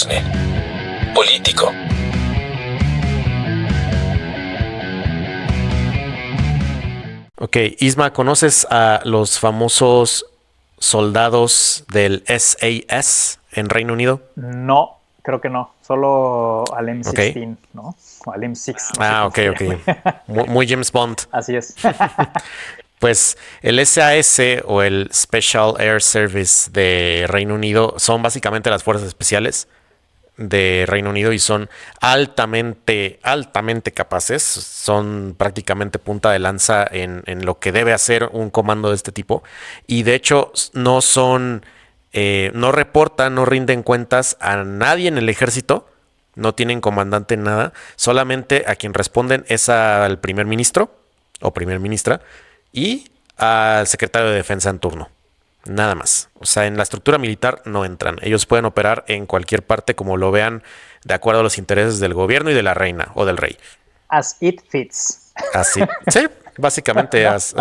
chisme político. Ok, Isma, ¿conoces a los famosos soldados del SAS en Reino Unido? No, creo que no. Solo al Ok. M16, ¿no? O al M6, no sé Ah, cómo ok, se ok. llame. Muy James Bond. Así es. Pues el SAS o el Special Air Service de Reino Unido son básicamente las fuerzas especiales de Reino Unido y son altamente capaces. Son prácticamente punta de lanza en lo que debe hacer un comando de este tipo. Y de hecho no reportan, no rinden cuentas a nadie en el ejército. No tienen comandante en nada. Solamente a quien responden es al primer ministro o primer ministra y al secretario de defensa en turno. Nada más. O sea, en la estructura militar no entran. Ellos pueden operar en cualquier parte como lo vean de acuerdo a los intereses del gobierno y de la reina o del rey. As it fits. Así, sí, básicamente as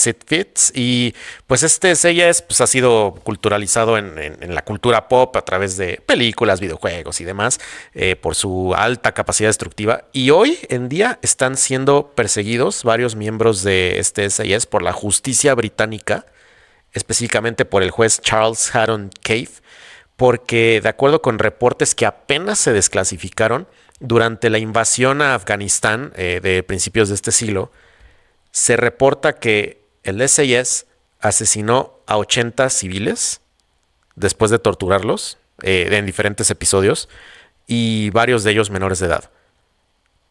it fits. Y pues este CIS pues, ha sido culturalizado en la cultura pop a través de películas, videojuegos y demás por su alta capacidad destructiva. Y hoy en día están siendo perseguidos varios miembros de este CIS por la justicia británica, específicamente por el juez Charles Haddon Cave, porque de acuerdo con reportes que apenas se desclasificaron durante la invasión a Afganistán de principios de este siglo, se reporta que el SIS asesinó a 80 civiles después de torturarlos en diferentes episodios y varios de ellos menores de edad,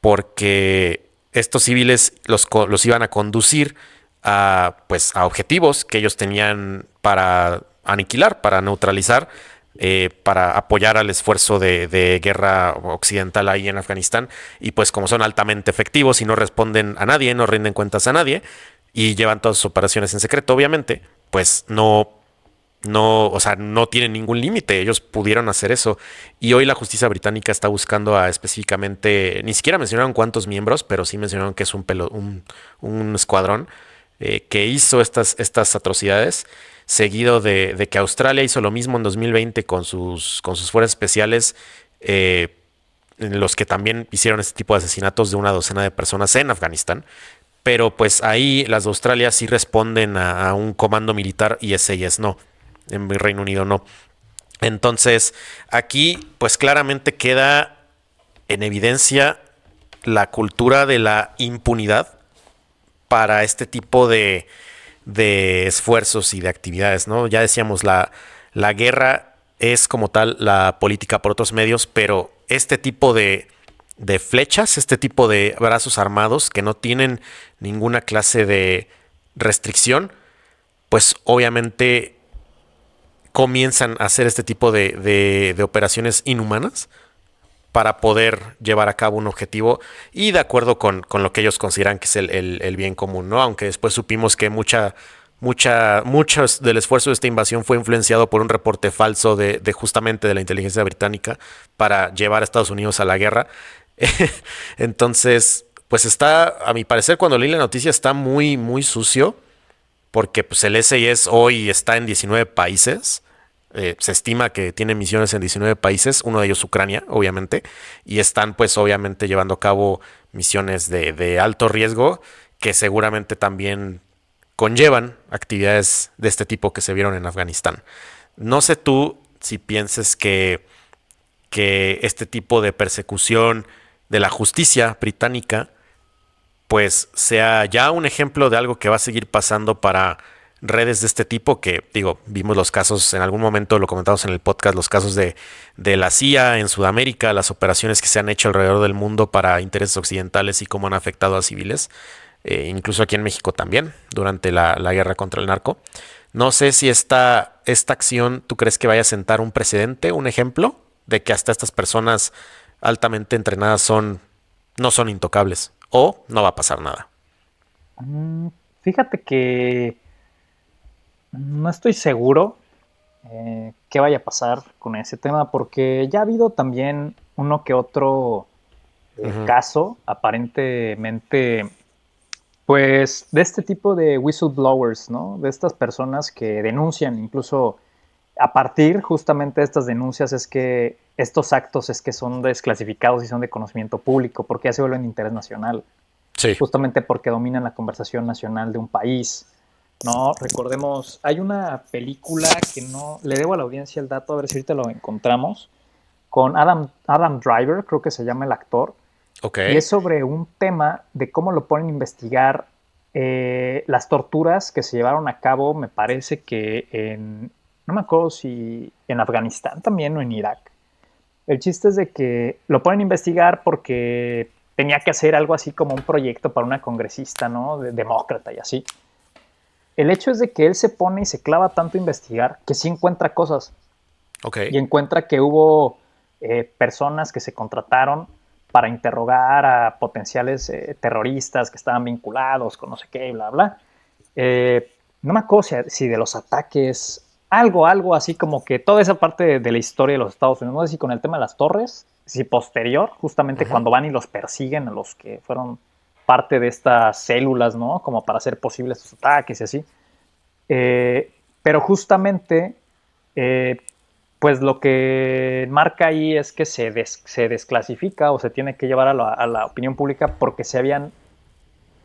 porque estos civiles los iban a conducir a objetivos que ellos tenían para aniquilar, para neutralizar, para apoyar al esfuerzo de guerra occidental ahí en Afganistán. Y pues como son altamente efectivos y no responden a nadie, no rinden cuentas a nadie y llevan todas sus operaciones en secreto, obviamente, pues o sea, no tienen ningún límite. Ellos pudieron hacer eso. Y hoy la justicia británica está buscando a específicamente, ni siquiera mencionaron cuántos miembros, pero sí mencionaron que es un escuadrón que hizo estas atrocidades, seguido de que Australia hizo lo mismo en 2020 con sus fuerzas especiales, en los que también hicieron este tipo de asesinatos de una docena de personas en Afganistán. Pero pues ahí las de Australia sí responden a un comando militar y ese no. En Reino Unido no. Entonces, aquí pues claramente queda en evidencia la cultura de la impunidad para este tipo de esfuerzos y de actividades, ¿no? Ya decíamos, la guerra es como tal la política por otros medios, pero este tipo de flechas, este tipo de brazos armados que no tienen ninguna clase de restricción, pues obviamente comienzan a hacer este tipo de operaciones inhumanas para poder llevar a cabo un objetivo y de acuerdo con lo que ellos consideran que es el bien común, ¿no? Aunque después supimos que mucho del esfuerzo de esta invasión fue influenciado por un reporte falso de justamente de la inteligencia británica para llevar a Estados Unidos a la guerra. Entonces, pues está, a mi parecer, cuando leí la noticia, está muy sucio, porque pues, el SIS hoy está en 19 países. Se estima que tiene misiones en 19 países, uno de ellos Ucrania, obviamente, y están pues obviamente llevando a cabo misiones de alto riesgo que seguramente también conllevan actividades de este tipo que se vieron en Afganistán. No sé tú si pienses que este tipo de persecución de la justicia británica pues sea ya un ejemplo de algo que va a seguir pasando para redes de este tipo, que digo, vimos los casos, en algún momento lo comentamos en el podcast, los casos de la CIA en Sudamérica, las operaciones que se han hecho alrededor del mundo para intereses occidentales y cómo han afectado a civiles, incluso aquí en México también, durante la guerra contra el narco. No sé si esta acción, ¿tú crees que vaya a sentar un precedente, un ejemplo, de que hasta estas personas altamente entrenadas no son intocables? ¿O no va a pasar nada? Fíjate que no estoy seguro qué vaya a pasar con ese tema, porque ya ha habido también uno que otro caso, aparentemente, pues de este tipo de whistleblowers, ¿no? De estas personas que denuncian incluso a partir justamente de estas denuncias es que estos actos es que son desclasificados y son de conocimiento público, porque ya se vuelven de interés nacional. Sí. Justamente porque dominan la conversación nacional de un país, ¿no? Recordemos, hay una película que no le debo a la audiencia el dato, a ver si ahorita lo encontramos, con Adam Driver, creo que se llama el actor, y es sobre un tema de cómo lo ponen a investigar las torturas que se llevaron a cabo, me parece que no me acuerdo si en Afganistán también o en Irak. El chiste es de que lo ponen a investigar porque tenía que hacer algo así como un proyecto para una congresista, ¿no? Demócrata y así. El hecho es de que él se pone y se clava tanto a investigar que sí encuentra cosas. Y encuentra que hubo personas que se contrataron para interrogar a potenciales terroristas que estaban vinculados con no sé qué, bla, bla. No me acuerdo si de los ataques, algo así como que toda esa parte de la historia de los Estados Unidos, no sé si con el tema de las torres, si posterior, justamente cuando van y los persiguen a los que fueron parte de estas células, ¿no? Como para hacer posibles sus ataques y así. Pero justamente, pues lo que marca ahí es que se desclasifica o se tiene que llevar a la opinión pública porque se habían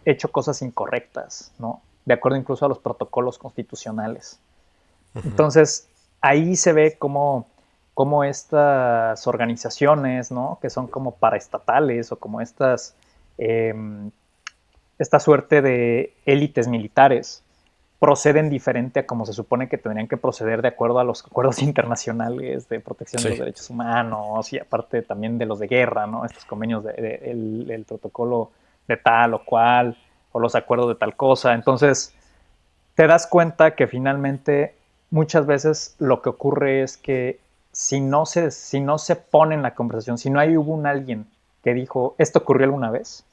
hecho cosas incorrectas, ¿no? De acuerdo incluso a los protocolos constitucionales. Entonces, ahí se ve cómo estas organizaciones, ¿no? Que son como paraestatales o como esta suerte de élites militares proceden diferente a como se supone que tendrían que proceder de acuerdo a los acuerdos internacionales de protección de los derechos humanos y aparte también de los de guerra, ¿no? Estos convenios el protocolo de tal o cual o los acuerdos de tal cosa. Entonces, te das cuenta que finalmente muchas veces lo que ocurre es que si no se pone en la conversación, si no hubo un alguien que dijo, esto ocurrió alguna vez,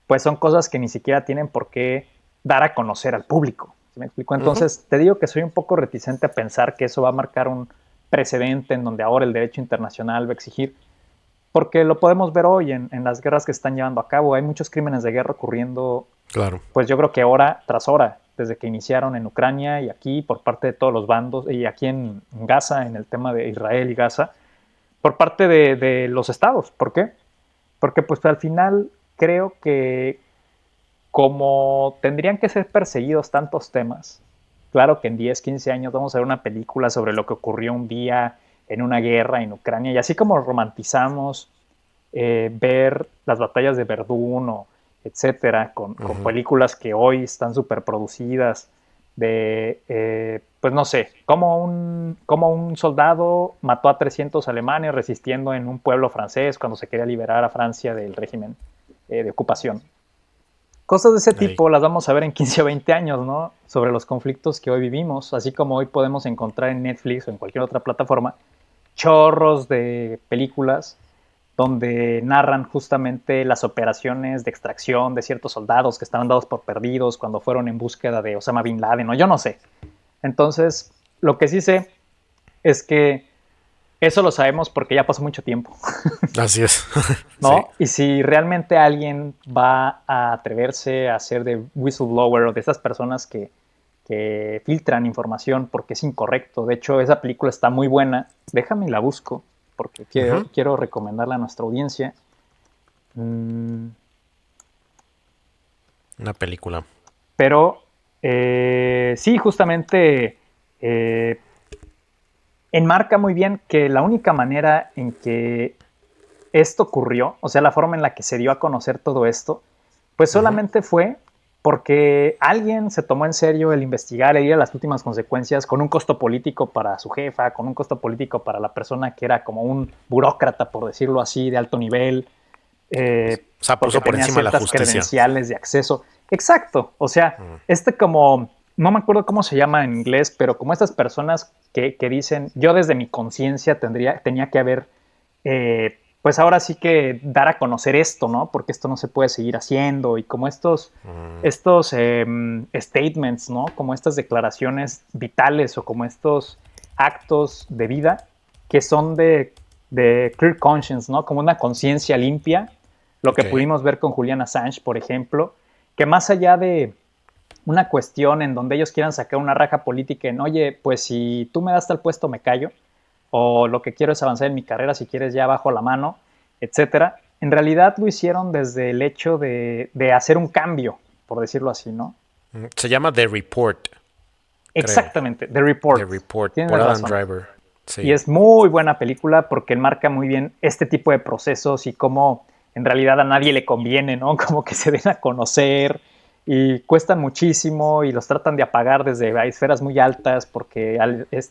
pues son cosas que ni siquiera tienen por qué dar a conocer al público. ¿Sí me explico? Entonces, te digo que soy un poco reticente a pensar que eso va a marcar un precedente en donde ahora el derecho internacional va a exigir, porque lo podemos ver hoy en las guerras que se están llevando a cabo. Hay muchos crímenes de guerra ocurriendo, pues yo creo que hora tras hora, desde que iniciaron en Ucrania y aquí por parte de todos los bandos, y aquí en Gaza, en el tema de Israel y Gaza, por parte de los estados. ¿Por qué? Porque pues al final creo que como tendrían que ser perseguidos tantos temas, claro que en 10, 15 años vamos a ver una película sobre lo que ocurrió un día en una guerra en Ucrania, y así como romantizamos ver las batallas de Verdún o etcétera, con películas que hoy están súper producidas, pues no sé, como un soldado mató a 300 alemanes resistiendo en un pueblo francés cuando se quería liberar a Francia del régimen de ocupación. Cosas de ese tipo las vamos a ver en 15 o 20 años, ¿no? Sobre los conflictos que hoy vivimos, así como hoy podemos encontrar en Netflix o en cualquier otra plataforma chorros de películas donde narran justamente las operaciones de extracción de ciertos soldados que estaban dados por perdidos cuando fueron en búsqueda de Osama Bin Laden, o yo no sé. Entonces, lo que sí sé es que eso lo sabemos porque ya pasó mucho tiempo. Así es. ¿No? Sí. Y si realmente alguien va a atreverse a ser de whistleblower o de esas personas que filtran información porque es incorrecto. De hecho, esa película está muy buena. Déjame y la busco porque quiero recomendarla a nuestra audiencia. Una película. Pero sí, justamente enmarca muy bien que la única manera en que esto ocurrió, o sea, la forma en la que se dio a conocer todo esto, pues solamente fue porque alguien se tomó en serio el investigar e ir a las últimas consecuencias con un costo político para su jefa, con un costo político para la persona que era como un burócrata, por decirlo así, de alto nivel. O sea, puso por encima de la justicia. Credenciales de acceso. Exacto. O sea, como, no me acuerdo cómo se llama en inglés, pero como estas personas que dicen, yo desde mi conciencia tenía que haber, pues ahora sí que dar a conocer esto, ¿no? Porque esto no se puede seguir haciendo. Y como estos statements, ¿no? Como estas declaraciones vitales o como estos actos de vida que son de clear conscience, ¿no? Como una conciencia limpia. Lo que pudimos ver con Julian Assange, por ejemplo, que más allá de una cuestión en donde ellos quieran sacar una raja política en, oye, pues si tú me das tal puesto me callo, o lo que quiero es avanzar en mi carrera, si quieres ya bajo la mano, etcétera. En realidad lo hicieron desde el hecho de hacer un cambio, por decirlo así, ¿no? Se llama The Report, creo. Exactamente, The Report. The Report, Tienes por Adam razón. Driver. Y Sí. es muy buena película porque enmarca muy bien este tipo de procesos y cómo en realidad a nadie le conviene, ¿no? Como que se den a conocer y cuestan muchísimo y los tratan de apagar desde esferas muy altas porque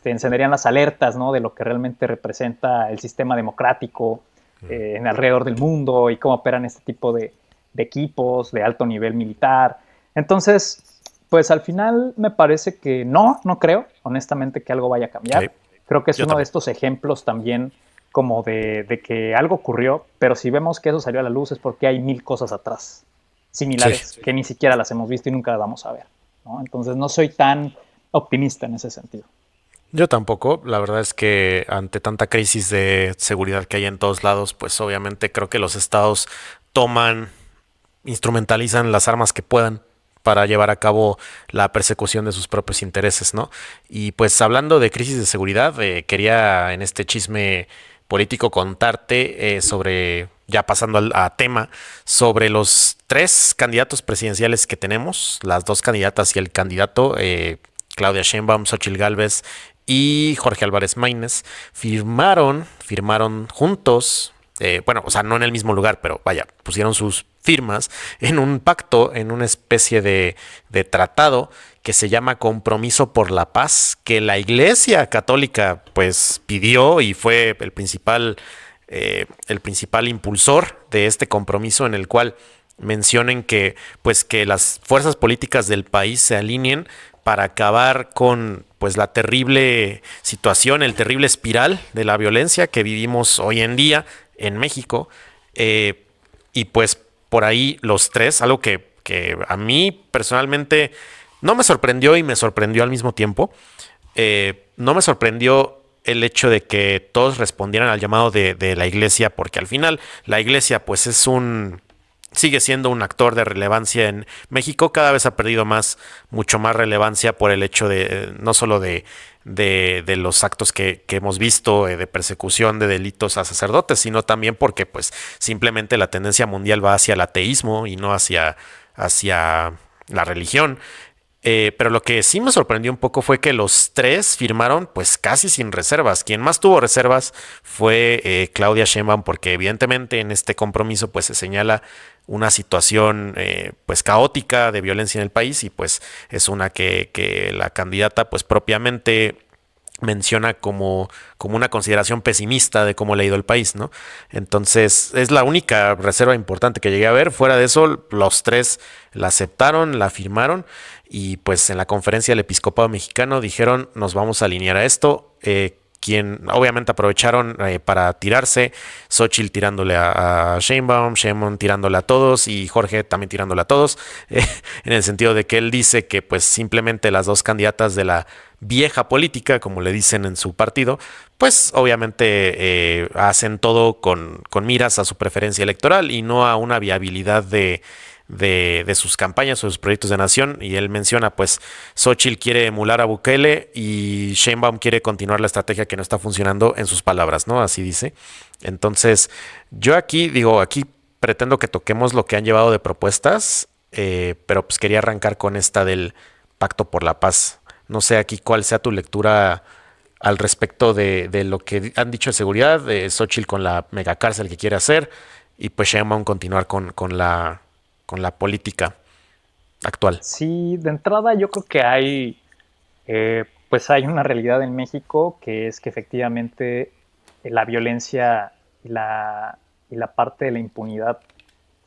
encenderían las alertas, ¿no? De lo que realmente representa el sistema democrático en alrededor del mundo y cómo operan este tipo de equipos de alto nivel militar. Entonces, pues al final me parece que no creo, honestamente, que algo vaya a cambiar. Ok. Creo que es Yo uno de también. estos ejemplos también como de que algo ocurrió, pero si vemos que eso salió a la luz es porque hay mil cosas atrás, Sí. similares, que ni siquiera las hemos visto y nunca las vamos a ver, ¿no? Entonces no soy tan optimista en ese sentido. Yo tampoco. La verdad es que ante tanta crisis de seguridad que hay en todos lados, pues obviamente creo que los estados toman, instrumentalizan las armas que puedan para llevar a cabo la persecución de sus propios intereses, ¿no? Y pues hablando de crisis de seguridad, quería en este chisme político contarte sobre, ya pasando a tema, sobre los tres candidatos presidenciales que tenemos, las dos candidatas y el candidato, Claudia Sheinbaum, Xochitl Gálvez y Jorge Álvarez Maínez, firmaron juntos, bueno, o sea, no en el mismo lugar, pero vaya, pusieron sus firmas en un pacto, en una especie de tratado que se llama Compromiso por la Paz, que la Iglesia Católica pues pidió y fue el principal impulsor de este compromiso, en el cual mencionen que pues que las fuerzas políticas del país se alineen para acabar con pues la terrible situación, el terrible espiral de la violencia que vivimos hoy en día en México. Y pues por ahí los tres, algo que a mí personalmente no me sorprendió y me sorprendió al mismo tiempo. No me sorprendió el hecho de que todos respondieran al llamado de la iglesia, porque al final la iglesia pues sigue siendo un actor de relevancia en México. Cada vez ha perdido mucho más relevancia por el hecho de no solo de los actos que hemos visto de persecución de delitos a sacerdotes, sino también porque pues simplemente la tendencia mundial va hacia el ateísmo y no hacia la religión. Pero lo que sí me sorprendió un poco fue que los tres firmaron pues casi sin reservas. Quien más tuvo reservas fue Claudia Sheinbaum, porque evidentemente en este compromiso pues se señala una situación pues caótica de violencia en el país, y pues es una que la candidata pues propiamente menciona como una consideración pesimista de cómo le ha ido el país, ¿no? Entonces, es la única reserva importante que llegué a ver. Fuera de eso, los tres la aceptaron, la firmaron, y pues en la conferencia del Episcopado Mexicano dijeron, nos vamos a alinear a esto. Quien obviamente aprovecharon para tirarse, Xochitl tirándole a Sheinbaum, Sheinbaum tirándole a todos y Jorge también tirándole a todos, en el sentido de que él dice que pues simplemente las dos candidatas de la vieja política, como le dicen en su partido, pues obviamente hacen todo con miras a su preferencia electoral y no a una viabilidad de sus campañas o de sus proyectos de nación. Y él menciona, pues, Xochitl quiere emular a Bukele y Sheinbaum quiere continuar la estrategia que no está funcionando, en sus palabras, ¿no? Así dice. Entonces, yo aquí pretendo que toquemos lo que han llevado de propuestas, pero pues quería arrancar con esta del Pacto por la Paz. No sé aquí cuál sea tu lectura al respecto de lo que han dicho de seguridad, de Xochitl con la megacárcel que quiere hacer, y pues Sheinbaum continuar con la política actual. Sí, de entrada yo creo que pues hay una realidad en México que es que efectivamente la violencia y y la parte de la impunidad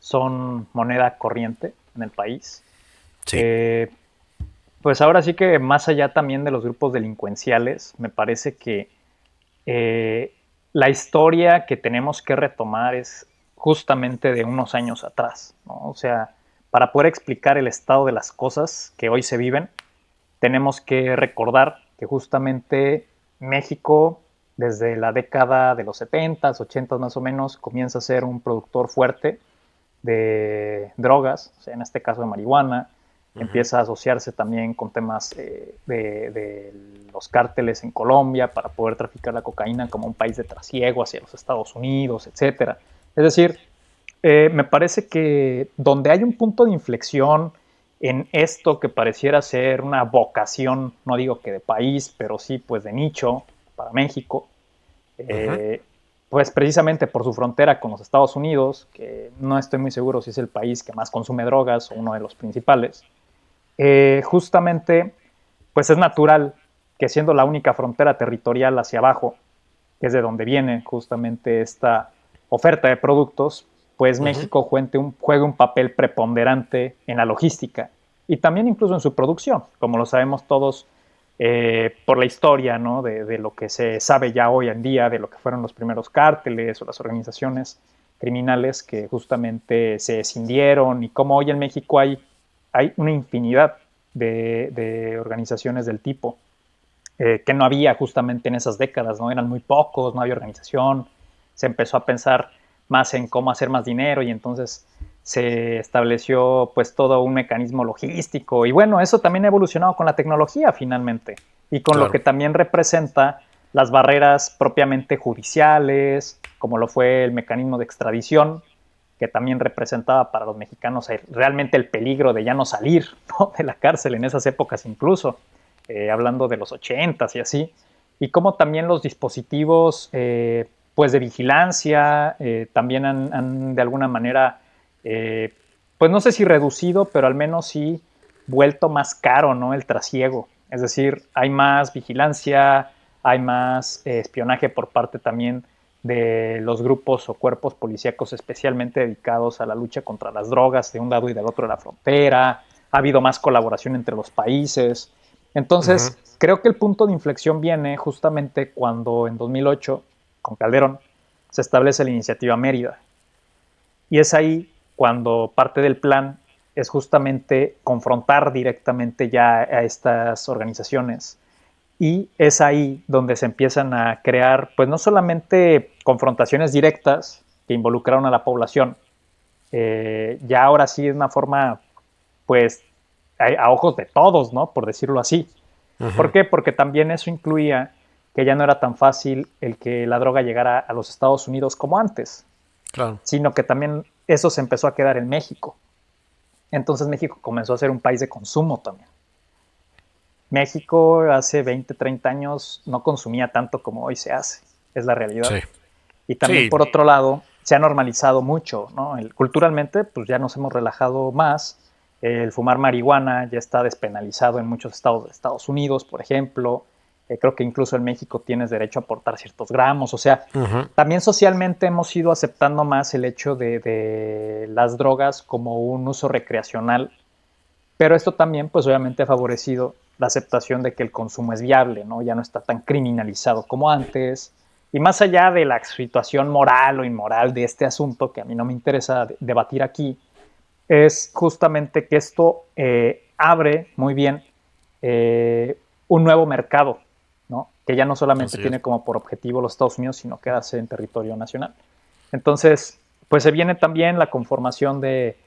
son moneda corriente en el país. Sí, Eh, pues ahora sí que más allá también de los grupos delincuenciales, me parece que eh, la historia que tenemos que retomar es justamente de unos años atrás, ¿no? O sea, para poder explicar el estado de las cosas que hoy se viven, tenemos que recordar que justamente México, desde la década de los 70s, 80s más o menos, comienza a ser un productor fuerte de drogas, o sea, en este caso de marihuana, empieza a asociarse también con temas de los cárteles en Colombia para poder traficar la cocaína como un país de trasiego hacia los Estados Unidos, etcétera. Es decir, me parece que donde hay un punto de inflexión en esto que pareciera ser una vocación, no digo que de país, pero sí pues de nicho para México, pues precisamente por su frontera con los Estados Unidos, que no estoy muy seguro si es el país que más consume drogas o uno de los principales, justamente pues es natural que siendo la única frontera territorial hacia abajo, que es de donde viene justamente esta oferta de productos, pues México juegue un papel preponderante en la logística y también incluso en su producción, como lo sabemos todos por la historia, ¿no? de lo que se sabe ya hoy en día, de lo que fueron los primeros cárteles o las organizaciones criminales que justamente se escindieron y cómo hoy en México hay una infinidad de organizaciones del tipo que no había justamente en esas décadas, ¿no? Eran muy pocos, no había organización, se empezó a pensar más en cómo hacer más dinero y entonces se estableció pues todo un mecanismo logístico y bueno, eso también ha evolucionado con la tecnología finalmente y con lo que también representa las barreras propiamente judiciales, como lo fue el mecanismo de extradición, que también representaba para los mexicanos realmente el peligro de ya no salir, ¿no? de la cárcel en esas épocas incluso, hablando de los 80s y así, y como también los dispositivos pues de vigilancia también han de alguna manera, pues no sé si reducido, pero al menos sí vuelto más caro, ¿no? El trasiego. Es decir, hay más vigilancia, hay más espionaje por parte también de los grupos o cuerpos policíacos especialmente dedicados a la lucha contra las drogas de un lado y del otro de la frontera. Ha habido más colaboración entre los países. Entonces, creo que el punto de inflexión viene justamente cuando en 2008, con Calderón, se establece la iniciativa Mérida. Y es ahí cuando parte del plan es justamente confrontar directamente ya a estas organizaciones. Y es ahí donde se empiezan a crear, pues no solamente confrontaciones directas que involucraron a la población, ya ahora sí es una forma, pues, a ojos de todos, ¿no? Por decirlo así. ¿Por qué? Porque también eso incluía que ya no era tan fácil el que la droga llegara a los Estados Unidos como antes, sino que también eso se empezó a quedar en México. Entonces México comenzó a ser un país de consumo también. México hace 20, 30 años no consumía tanto como hoy se hace, es la realidad. Sí. Y también por otro lado se ha normalizado mucho, ¿no? Culturalmente pues ya nos hemos relajado más. El fumar marihuana ya está despenalizado en muchos estados de Estados Unidos, por ejemplo. Creo que incluso en México tienes derecho a aportar ciertos gramos. O sea, también socialmente hemos ido aceptando más el hecho de las drogas como un uso recreacional. Pero esto también, pues obviamente ha favorecido la aceptación de que el consumo es viable, ¿no? Ya no está tan criminalizado como antes. Y más allá de la situación moral o inmoral de este asunto, que a mí no me interesa debatir aquí, es justamente que esto abre muy bien un nuevo mercado, ¿no? Que ya no solamente tiene como por objetivo los Estados Unidos, sino quedarse en territorio nacional. Entonces, pues se viene también la conformación de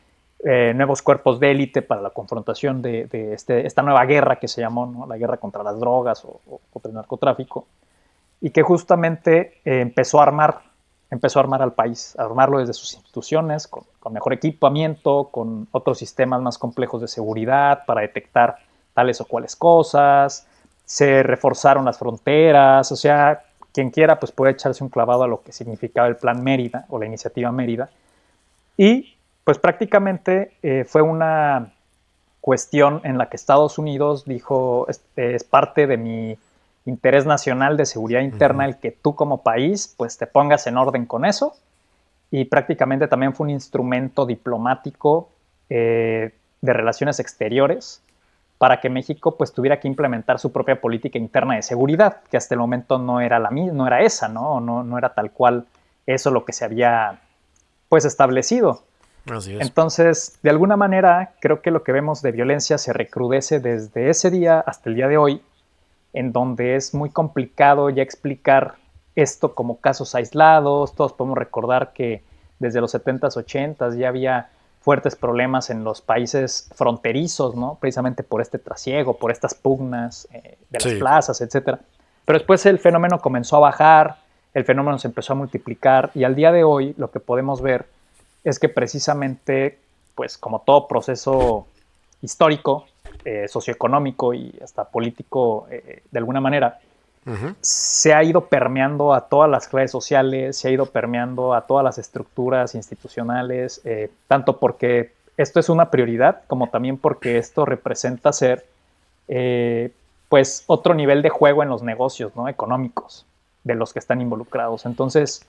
nuevos cuerpos de élite para la confrontación de esta nueva guerra que se llamó, ¿no? La guerra contra las drogas o contra el narcotráfico, y que justamente empezó a armar al país, a armarlo desde sus instituciones, con mejor equipamiento, con otros sistemas más complejos de seguridad para detectar tales o cuales cosas. Se reforzaron las fronteras, o sea, quien quiera pues puede echarse un clavado a lo que significaba el Plan Mérida o la iniciativa Mérida. Y pues prácticamente fue una cuestión en la que Estados Unidos dijo, es parte de mi interés nacional de seguridad interna el que tú como país pues te pongas en orden con eso, y prácticamente también fue un instrumento diplomático de relaciones exteriores para que México pues tuviera que implementar su propia política interna de seguridad, que hasta el momento no era no era esa, no era tal cual eso lo que se había pues establecido. Así es. Entonces, de alguna manera, creo que lo que vemos de violencia se recrudece desde ese día hasta el día de hoy, en donde es muy complicado ya explicar esto como casos aislados. Todos podemos recordar que desde los 70s, 80s ya había fuertes problemas en los países fronterizos, ¿no? Precisamente por este trasiego, por estas pugnas de las plazas, etcétera. Pero después el fenómeno comenzó a bajar, el fenómeno se empezó a multiplicar y al día de hoy lo que podemos ver es que precisamente, pues como todo proceso histórico, socioeconómico y hasta político de alguna manera, se ha ido permeando a todas las redes sociales, se ha ido permeando a todas las estructuras institucionales, tanto porque esto es una prioridad, como también porque esto representa ser pues otro nivel de juego en los negocios, ¿no? Económicos de los que están involucrados. Entonces,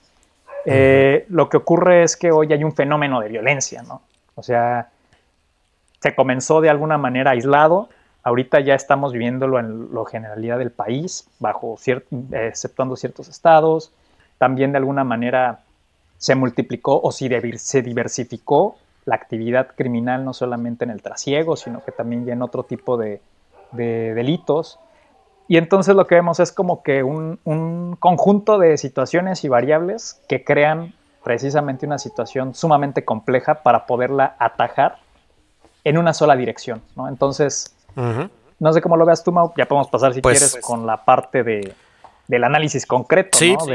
lo que ocurre es que hoy hay un fenómeno de violencia, ¿no? O sea, se comenzó de alguna manera aislado. Ahorita ya estamos viviéndolo en la generalidad del país, exceptuando ciertos estados. También de alguna manera se multiplicó o se diversificó la actividad criminal, no solamente en el trasiego, sino que también ya en otro tipo de delitos. Y entonces lo que vemos es como que un conjunto de situaciones y variables que crean precisamente una situación sumamente compleja para poderla atajar en una sola dirección, ¿no? Entonces, no sé cómo lo veas tú, Mau, ya podemos pasar si quieres con la parte del análisis concreto. Sí, ¿no?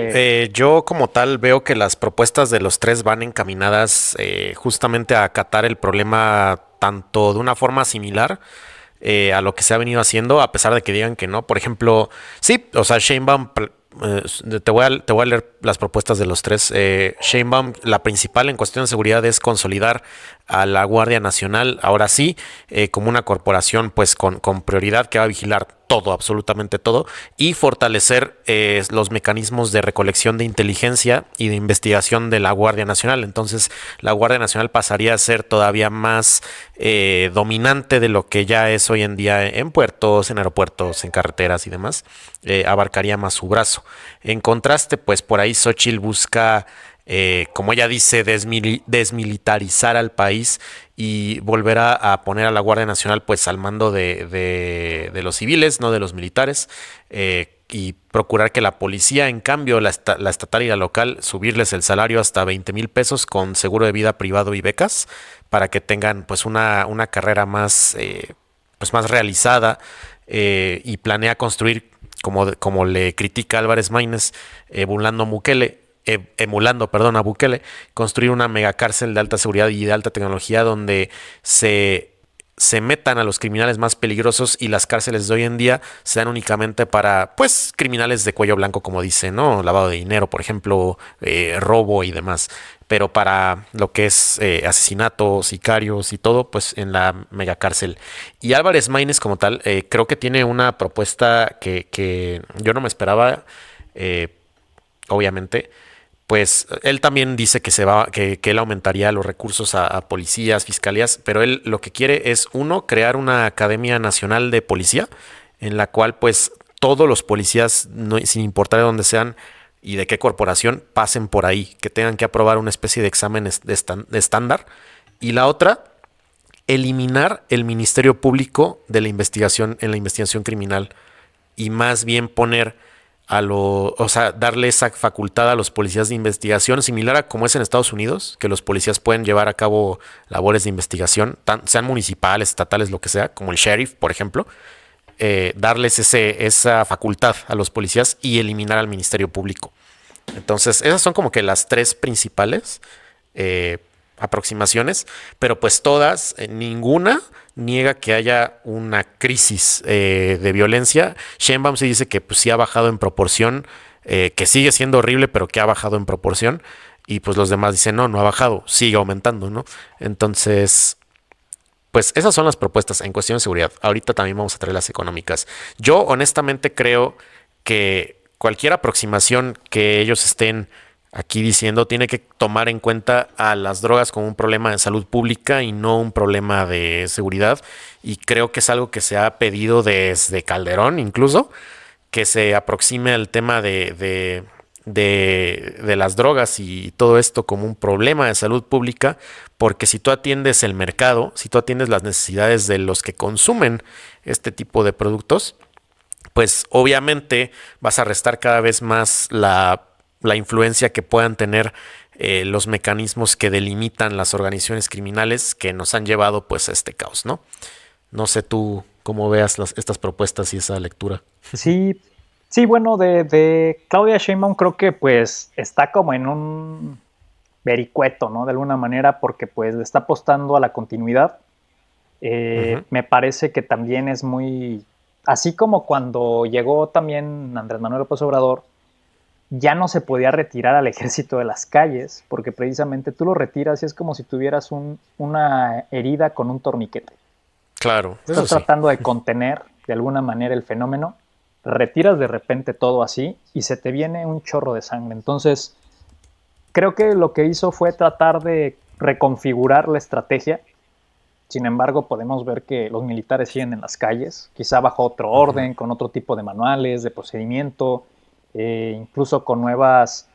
yo como tal veo que las propuestas de los tres van encaminadas justamente a acatar el problema tanto de una forma similar a lo que se ha venido haciendo, a pesar de que digan que no. Por ejemplo, sí, o sea, Sheinbaum, te voy a leer las propuestas de los tres. Sheinbaum, la principal en cuestión de seguridad es consolidar a la Guardia Nacional, ahora sí, como una corporación pues con prioridad que va a vigilar todo, absolutamente todo, y fortalecer los mecanismos de recolección de inteligencia y de investigación de la Guardia Nacional. Entonces, la Guardia Nacional pasaría a ser todavía más dominante de lo que ya es hoy en día en puertos, en aeropuertos, en carreteras y demás. Abarcaría más su brazo. En contraste, pues por ahí Xóchitl busca, como ella dice, desmilitarizar al país y volver a poner a la Guardia Nacional pues al mando de los civiles, no de los militares, y procurar que la policía, en cambio, la estatal y la local, subirles el salario hasta 20,000 pesos con seguro de vida privado y becas para que tengan pues una carrera más, pues, más realizada, y planea construir, como le critica Álvarez Maínez, emulando a Bukele, construir una megacárcel de alta seguridad y de alta tecnología donde se metan a los criminales más peligrosos, y las cárceles de hoy en día sean únicamente para pues criminales de cuello blanco, como dice, ¿no? Lavado de dinero, por ejemplo, robo y demás. Pero para lo que es asesinatos, sicarios y todo, pues en la megacárcel. Y Álvarez Maínez como tal, creo que tiene una propuesta que yo no me esperaba, obviamente. Pues él también dice que él aumentaría los recursos a policías, fiscalías, pero él lo que quiere es, uno, crear una Academia Nacional de Policía, en la cual pues todos los policías, sin importar de dónde sean y de qué corporación, pasen por ahí, que tengan que aprobar una especie de examen de estándar. Y la otra, eliminar el Ministerio Público de la investigación en la investigación criminal, y más bien poner o sea, darle esa facultad a los policías de investigación, similar a como es en Estados Unidos, que los policías pueden llevar a cabo labores de investigación, sean municipales, estatales, lo que sea, como el sheriff, por ejemplo. Darles esa facultad a los policías y eliminar al Ministerio Público. Entonces, esas son como que las tres principales aproximaciones, pero pues todas, ninguna niega que haya una crisis de violencia. Sheinbaum sí dice que pues, sí ha bajado en proporción, que sigue siendo horrible, pero que ha bajado en proporción, y pues los demás dicen no ha bajado, sigue aumentando, ¿no? Entonces, pues esas son las propuestas en cuestión de seguridad. Ahorita también vamos a traer las económicas. Yo honestamente creo que cualquier aproximación que ellos estén aquí diciendo tiene que tomar en cuenta a las drogas como un problema de salud pública y no un problema de seguridad. Y creo que es algo que se ha pedido desde Calderón incluso, que se aproxime al tema de las drogas y todo esto como un problema de salud pública, porque si tú atiendes el mercado, si tú atiendes las necesidades de los que consumen este tipo de productos, pues obviamente vas a restar cada vez más la influencia que puedan tener los mecanismos que delimitan las organizaciones criminales que nos han llevado pues a este caos, ¿no? No sé tú cómo veas estas propuestas y esa lectura. Sí, sí, bueno, de Claudia Sheinbaum creo que pues está como en un vericueto, ¿no? De alguna manera, porque pues le está apostando a la continuidad. Me parece que también es muy, así como cuando llegó también Andrés Manuel López Obrador, ya no se podía retirar al ejército de las calles, porque precisamente tú lo retiras y es como si tuvieras una herida con un torniquete. Claro, Estás eso sí. tratando de contener de alguna manera el fenómeno, retiras de repente todo así y se te viene un chorro de sangre. Entonces, creo que lo que hizo fue tratar de reconfigurar la estrategia. Sin embargo, podemos ver que los militares siguen en las calles, quizá bajo otro orden, con otro tipo de manuales, de procedimiento, incluso con nuevas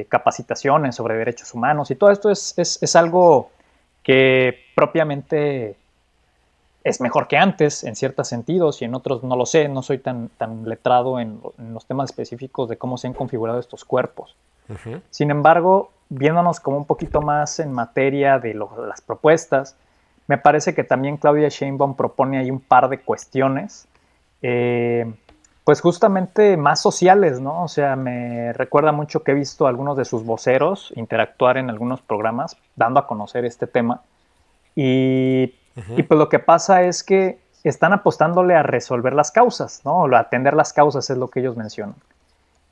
capacitaciones sobre derechos humanos. Y todo esto es algo que propiamente es mejor que antes en ciertos sentidos y en otros no lo sé, no soy tan letrado en los temas específicos de cómo se han configurado estos cuerpos. Sin embargo, viéndonos como un poquito más en materia de las propuestas, me parece que también Claudia Sheinbaum propone ahí un par de cuestiones, pues justamente más sociales, ¿no? O sea, me recuerda mucho que he visto a algunos de sus voceros interactuar en algunos programas dando a conocer este tema. Y pues lo que pasa es que están apostándole a resolver las causas, ¿no? O a atender las causas es lo que ellos mencionan.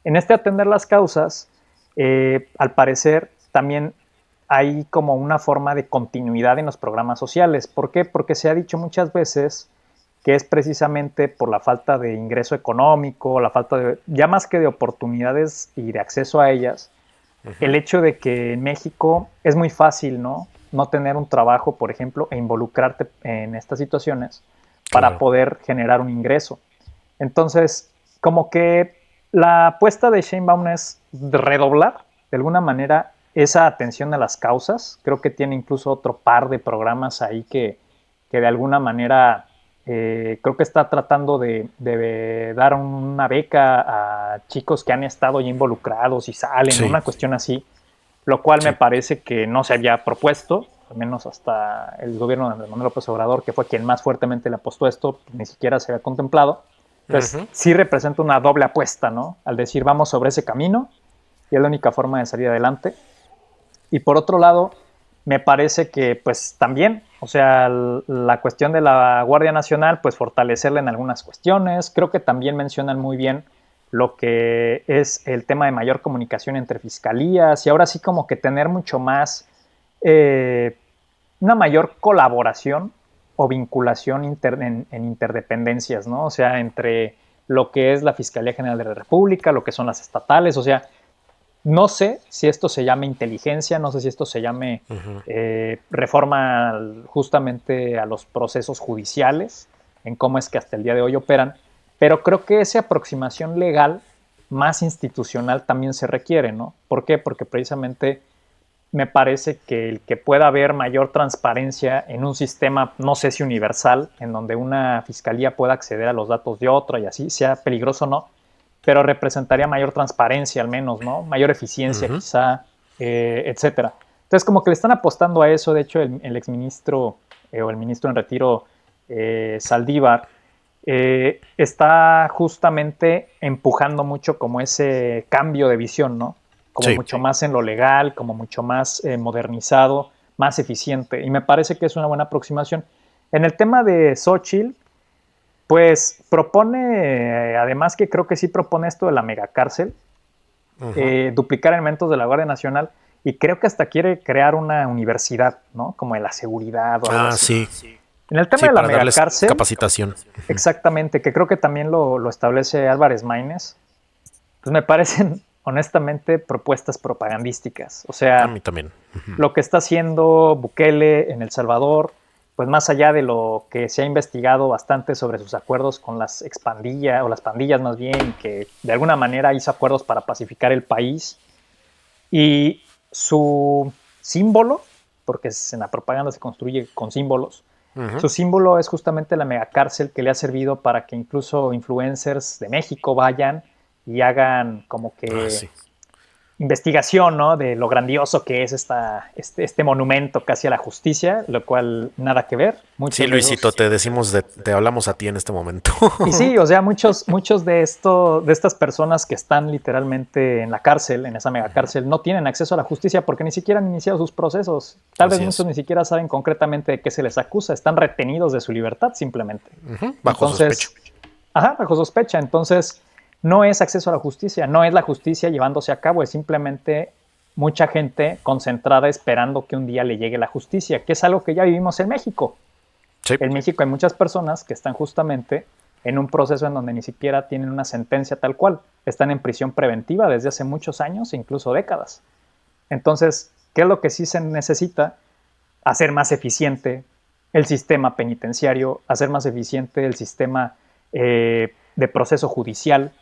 En este atender las causas, al parecer también hay como una forma de continuidad en los programas sociales. ¿Por qué? Porque se ha dicho muchas veces que es precisamente por la falta de ingreso económico, la falta de, ya más que de oportunidades y de acceso a ellas, el hecho de que en México es muy fácil, ¿no? No tener un trabajo, por ejemplo, e involucrarte en estas situaciones para poder generar un ingreso. Entonces, como que la apuesta de Sheinbaum es redoblar, de alguna manera, esa atención a las causas. Creo que tiene incluso otro par de programas ahí que de alguna manera creo que está tratando de dar una beca a chicos que han estado ya involucrados y salen, una cuestión así, lo cual me parece que no se había propuesto, al menos hasta el gobierno de Andrés Manuel López Obrador, que fue quien más fuertemente le apostó esto, ni siquiera se había contemplado. Entonces, sí representa una doble apuesta, ¿no? Al decir, vamos sobre ese camino y es la única forma de salir adelante. Y por otro lado, me parece que, pues, también, o sea, la cuestión de la Guardia Nacional, pues, fortalecerla en algunas cuestiones. Creo que también mencionan muy bien lo que es el tema de mayor comunicación entre fiscalías y ahora sí como que tener mucho más, una mayor colaboración o vinculación en interdependencias, ¿no? O sea, entre lo que es la Fiscalía General de la República, lo que son las estatales, o sea, no sé si esto se llame inteligencia, no sé si esto se llame reforma justamente a los procesos judiciales, en cómo es que hasta el día de hoy operan, pero creo que esa aproximación legal más institucional también se requiere, ¿no? ¿Por qué? Porque precisamente me parece que el que pueda haber mayor transparencia en un sistema, no sé si universal, en donde una fiscalía pueda acceder a los datos de otra y así, sea peligroso o no, pero representaría mayor transparencia al menos, ¿no? Mayor eficiencia quizá, etcétera. Entonces como que le están apostando a eso. De hecho el exministro o el ministro en retiro Saldívar está justamente empujando mucho como ese cambio de visión, ¿no? Como mucho más en lo legal, como mucho más modernizado, más eficiente. Y me parece que es una buena aproximación. En el tema de Xochitl, pues propone, además que creo que sí propone esto de la megacárcel, duplicar elementos de la Guardia Nacional y creo que hasta quiere crear una universidad, ¿no? Como de la seguridad o algo así. Sí. En el tema de la para darles megacárcel, capacitación. exactamente, que creo que también lo establece Álvarez Maínez, pues me parecen honestamente propuestas propagandísticas. O sea, A mí también. lo que está haciendo Bukele en El Salvador, pues más allá de lo que se ha investigado bastante sobre sus acuerdos con las expandillas, o las pandillas más bien, que de alguna manera hizo acuerdos para pacificar el país, y su símbolo, porque en la propaganda se construye con símbolos, su símbolo es justamente la megacárcel que le ha servido para que incluso influencers de México vayan y hagan como que investigación, ¿no? De lo grandioso que es este monumento casi a la justicia, lo cual nada que ver. Sí, Luisito, te decimos, te hablamos a ti en este momento. Y sí, o sea, muchos de estas personas que están literalmente en la cárcel, en esa megacárcel, no tienen acceso a la justicia porque ni siquiera han iniciado sus procesos. Tal vez muchos ni siquiera saben concretamente de qué se les acusa, están retenidos de su libertad simplemente. Bajo sospecha. Ajá, bajo sospecha. Entonces, no es acceso a la justicia, no es la justicia llevándose a cabo, es simplemente mucha gente concentrada esperando que un día le llegue la justicia, que es algo que ya vivimos en México. Sí. En México hay muchas personas que están justamente en un proceso en donde ni siquiera tienen una sentencia tal cual, están en prisión preventiva desde hace muchos años, incluso décadas. Entonces, ¿qué es lo que sí se necesita? Hacer más eficiente el sistema penitenciario, hacer más eficiente el sistema de proceso judicial,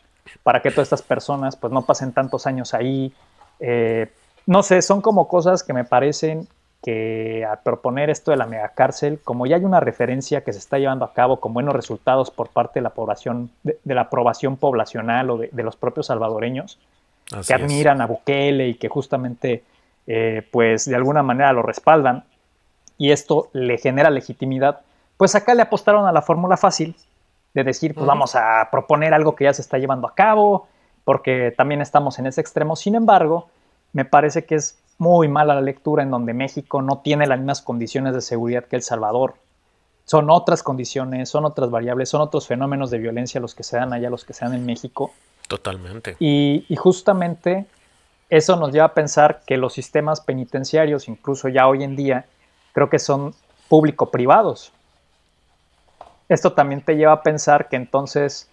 para que todas estas personas pues no pasen tantos años ahí. No sé, son como cosas que me parecen que al proponer esto de la megacárcel, como ya hay una referencia que se está llevando a cabo con buenos resultados por parte de la población, de la aprobación poblacional o de los propios salvadoreños, Así que admiran a Bukele y que justamente pues de alguna manera lo respaldan, y esto le genera legitimidad, pues acá le apostaron a la fórmula fácil de decir, pues vamos a proponer algo que ya se está llevando a cabo, porque también estamos en ese extremo. Sin embargo, me parece que es muy mala la lectura en donde México no tiene las mismas condiciones de seguridad que El Salvador. Son otras condiciones, son otras variables, son otros fenómenos de violencia los que se dan allá, los que se dan en México. Totalmente. Y justamente eso nos lleva a pensar que los sistemas penitenciarios, incluso ya hoy en día, creo que son público-privados. Esto también te lleva a pensar que entonces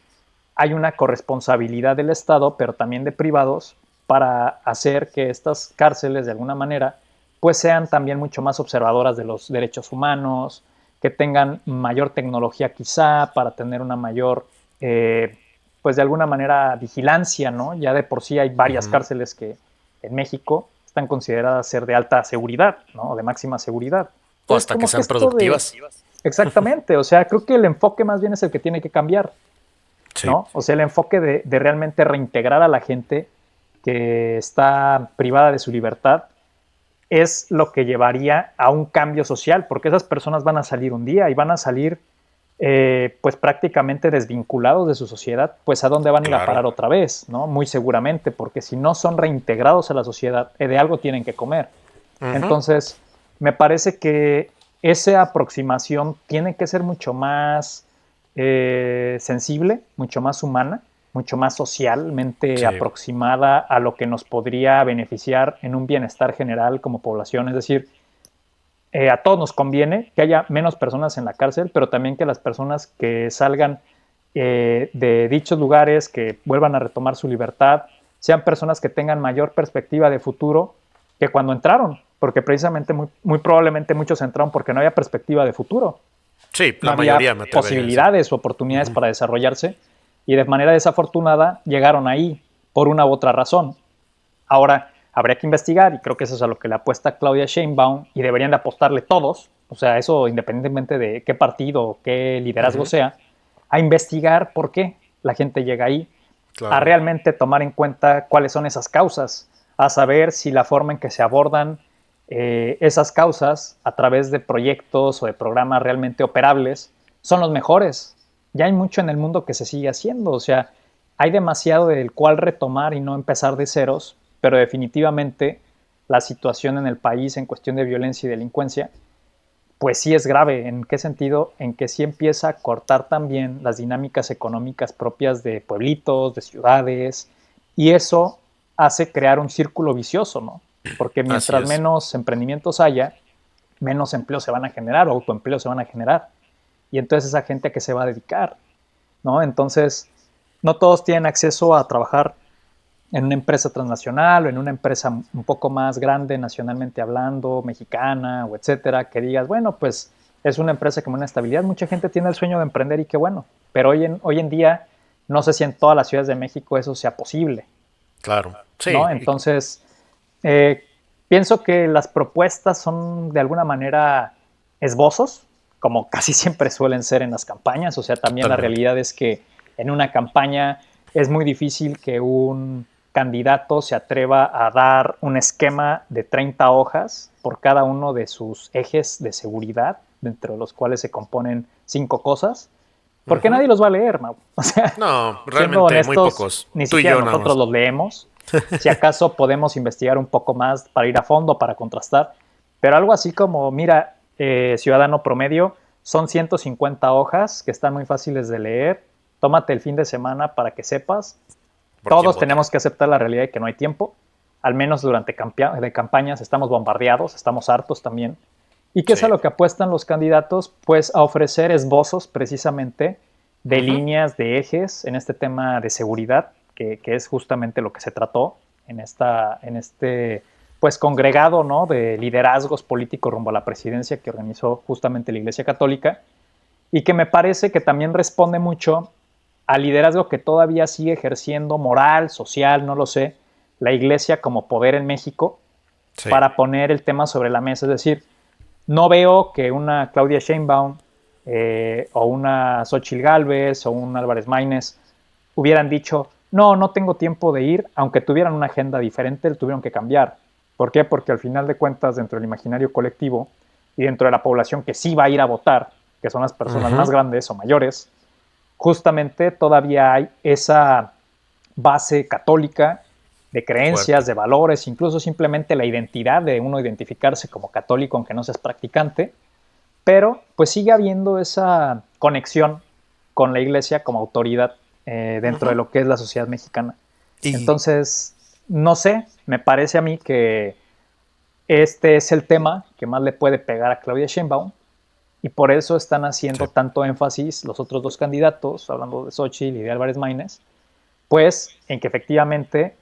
hay una corresponsabilidad del Estado, pero también de privados, para hacer que estas cárceles, de alguna manera, pues sean también mucho más observadoras de los derechos humanos, que tengan mayor tecnología quizá para tener una mayor, pues de alguna manera, vigilancia, ¿no? Ya de por sí hay varias cárceles que en México están consideradas ser de alta seguridad, ¿no? O de máxima seguridad. O hasta que sean productivas. Exactamente, o sea, creo que el enfoque más bien es el que tiene que cambiar, Sí. ¿no? O sea, el enfoque de realmente reintegrar a la gente que está privada de su libertad es lo que llevaría a un cambio social, porque esas personas van a salir un día y van a salir pues prácticamente desvinculados de su sociedad, pues a dónde van a ir a parar otra vez, ¿no? Muy seguramente, porque si no son reintegrados a la sociedad, de algo tienen que comer. Entonces, me parece que esa aproximación tiene que ser mucho más sensible, mucho más humana, mucho más socialmente aproximada a lo que nos podría beneficiar en un bienestar general como población. Es decir, a todos nos conviene que haya menos personas en la cárcel, pero también que las personas que salgan de dichos lugares, que vuelvan a retomar su libertad, sean personas que tengan mayor perspectiva de futuro que cuando entraron, porque precisamente muy probablemente muchos entraron porque no había perspectiva de futuro. Sí, la no mayoría había posibilidades o oportunidades para desarrollarse, y de manera desafortunada llegaron ahí por una u otra razón. Ahora, habría que investigar, y creo que eso es a lo que le apuesta Claudia Sheinbaum, y deberían de apostarle todos, o sea, eso independientemente de qué partido o qué liderazgo sea, a investigar por qué la gente llega ahí, a realmente tomar en cuenta cuáles son esas causas, a saber si la forma en que se abordan esas causas a través de proyectos o de programas realmente operables son los mejores. Ya hay mucho en el mundo que se sigue haciendo, o sea, hay demasiado del cual retomar y no empezar de ceros, pero definitivamente la situación en el país en cuestión de violencia y delincuencia, pues sí es grave. ¿En qué sentido? En que sí empieza a cortar también las dinámicas económicas propias de pueblitos, de ciudades, y eso hace crear un círculo vicioso, ¿no? Porque mientras menos emprendimientos haya, menos empleos se van a generar o autoempleos se van a generar. Y entonces esa gente a qué se va a dedicar, ¿no? Entonces, no todos tienen acceso a trabajar en una empresa transnacional o en una empresa un poco más grande nacionalmente hablando, mexicana o etcétera, que digas, bueno, pues es una empresa con una estabilidad. Mucha gente tiene el sueño de emprender y qué bueno, pero hoy en día no sé si en todas las ciudades de México eso sea posible. Claro, sí. ¿No? Entonces, pienso que las propuestas son de alguna manera esbozos, como casi siempre suelen ser en las campañas. O sea, también la realidad es que en una campaña es muy difícil que un candidato se atreva a dar un esquema de 30 hojas por cada uno de sus ejes de seguridad, dentro de los cuales se componen 5 cosas, porque nadie los va a leer, Mau. O sea, No, siendo realmente honestos, muy pocos. ni Tú y siquiera yo nada nosotros más. los leemos. Si acaso podemos investigar un poco más para ir a fondo, para contrastar, pero algo así como, mira, ciudadano promedio, son 150 hojas que están muy fáciles de leer, tómate el fin de semana para que sepas. ¿Por quién Todos votar? tenemos que aceptar la realidad de que no hay tiempo, al menos durante de campañas estamos bombardeados, estamos hartos también. ¿Y qué es a Sí. lo que apuestan los candidatos? Pues a ofrecer esbozos precisamente de líneas, de ejes en este tema de seguridad, que es justamente lo que se trató en este pues congregado, ¿no?, de liderazgos políticos rumbo a la presidencia que organizó justamente la Iglesia Católica, y que me parece que también responde mucho al liderazgo que todavía sigue ejerciendo moral, social, no lo sé, la Iglesia como poder en México, Sí. para poner el tema sobre la mesa. Es decir, no veo que una Claudia Sheinbaum o una Xochitl Gálvez o un Álvarez Maínez hubieran dicho, no, no tengo tiempo de ir, aunque tuvieran una agenda diferente, lo tuvieron que cambiar. ¿Por qué? Porque al final de cuentas, dentro del imaginario colectivo y dentro de la población que sí va a ir a votar, que son las personas más grandes o mayores, justamente todavía hay esa base católica de creencias, Fuerte. de valores, incluso simplemente la identidad de uno identificarse como católico aunque no seas practicante, pero pues sigue habiendo esa conexión con la iglesia como autoridad dentro de lo que es la sociedad mexicana. Y Entonces, no sé, me parece a mí que este es el tema que más le puede pegar a Claudia Sheinbaum, y por eso están haciendo sí. tanto énfasis los otros dos candidatos, hablando de Xochitl y de Álvarez Maínez, pues en que efectivamente,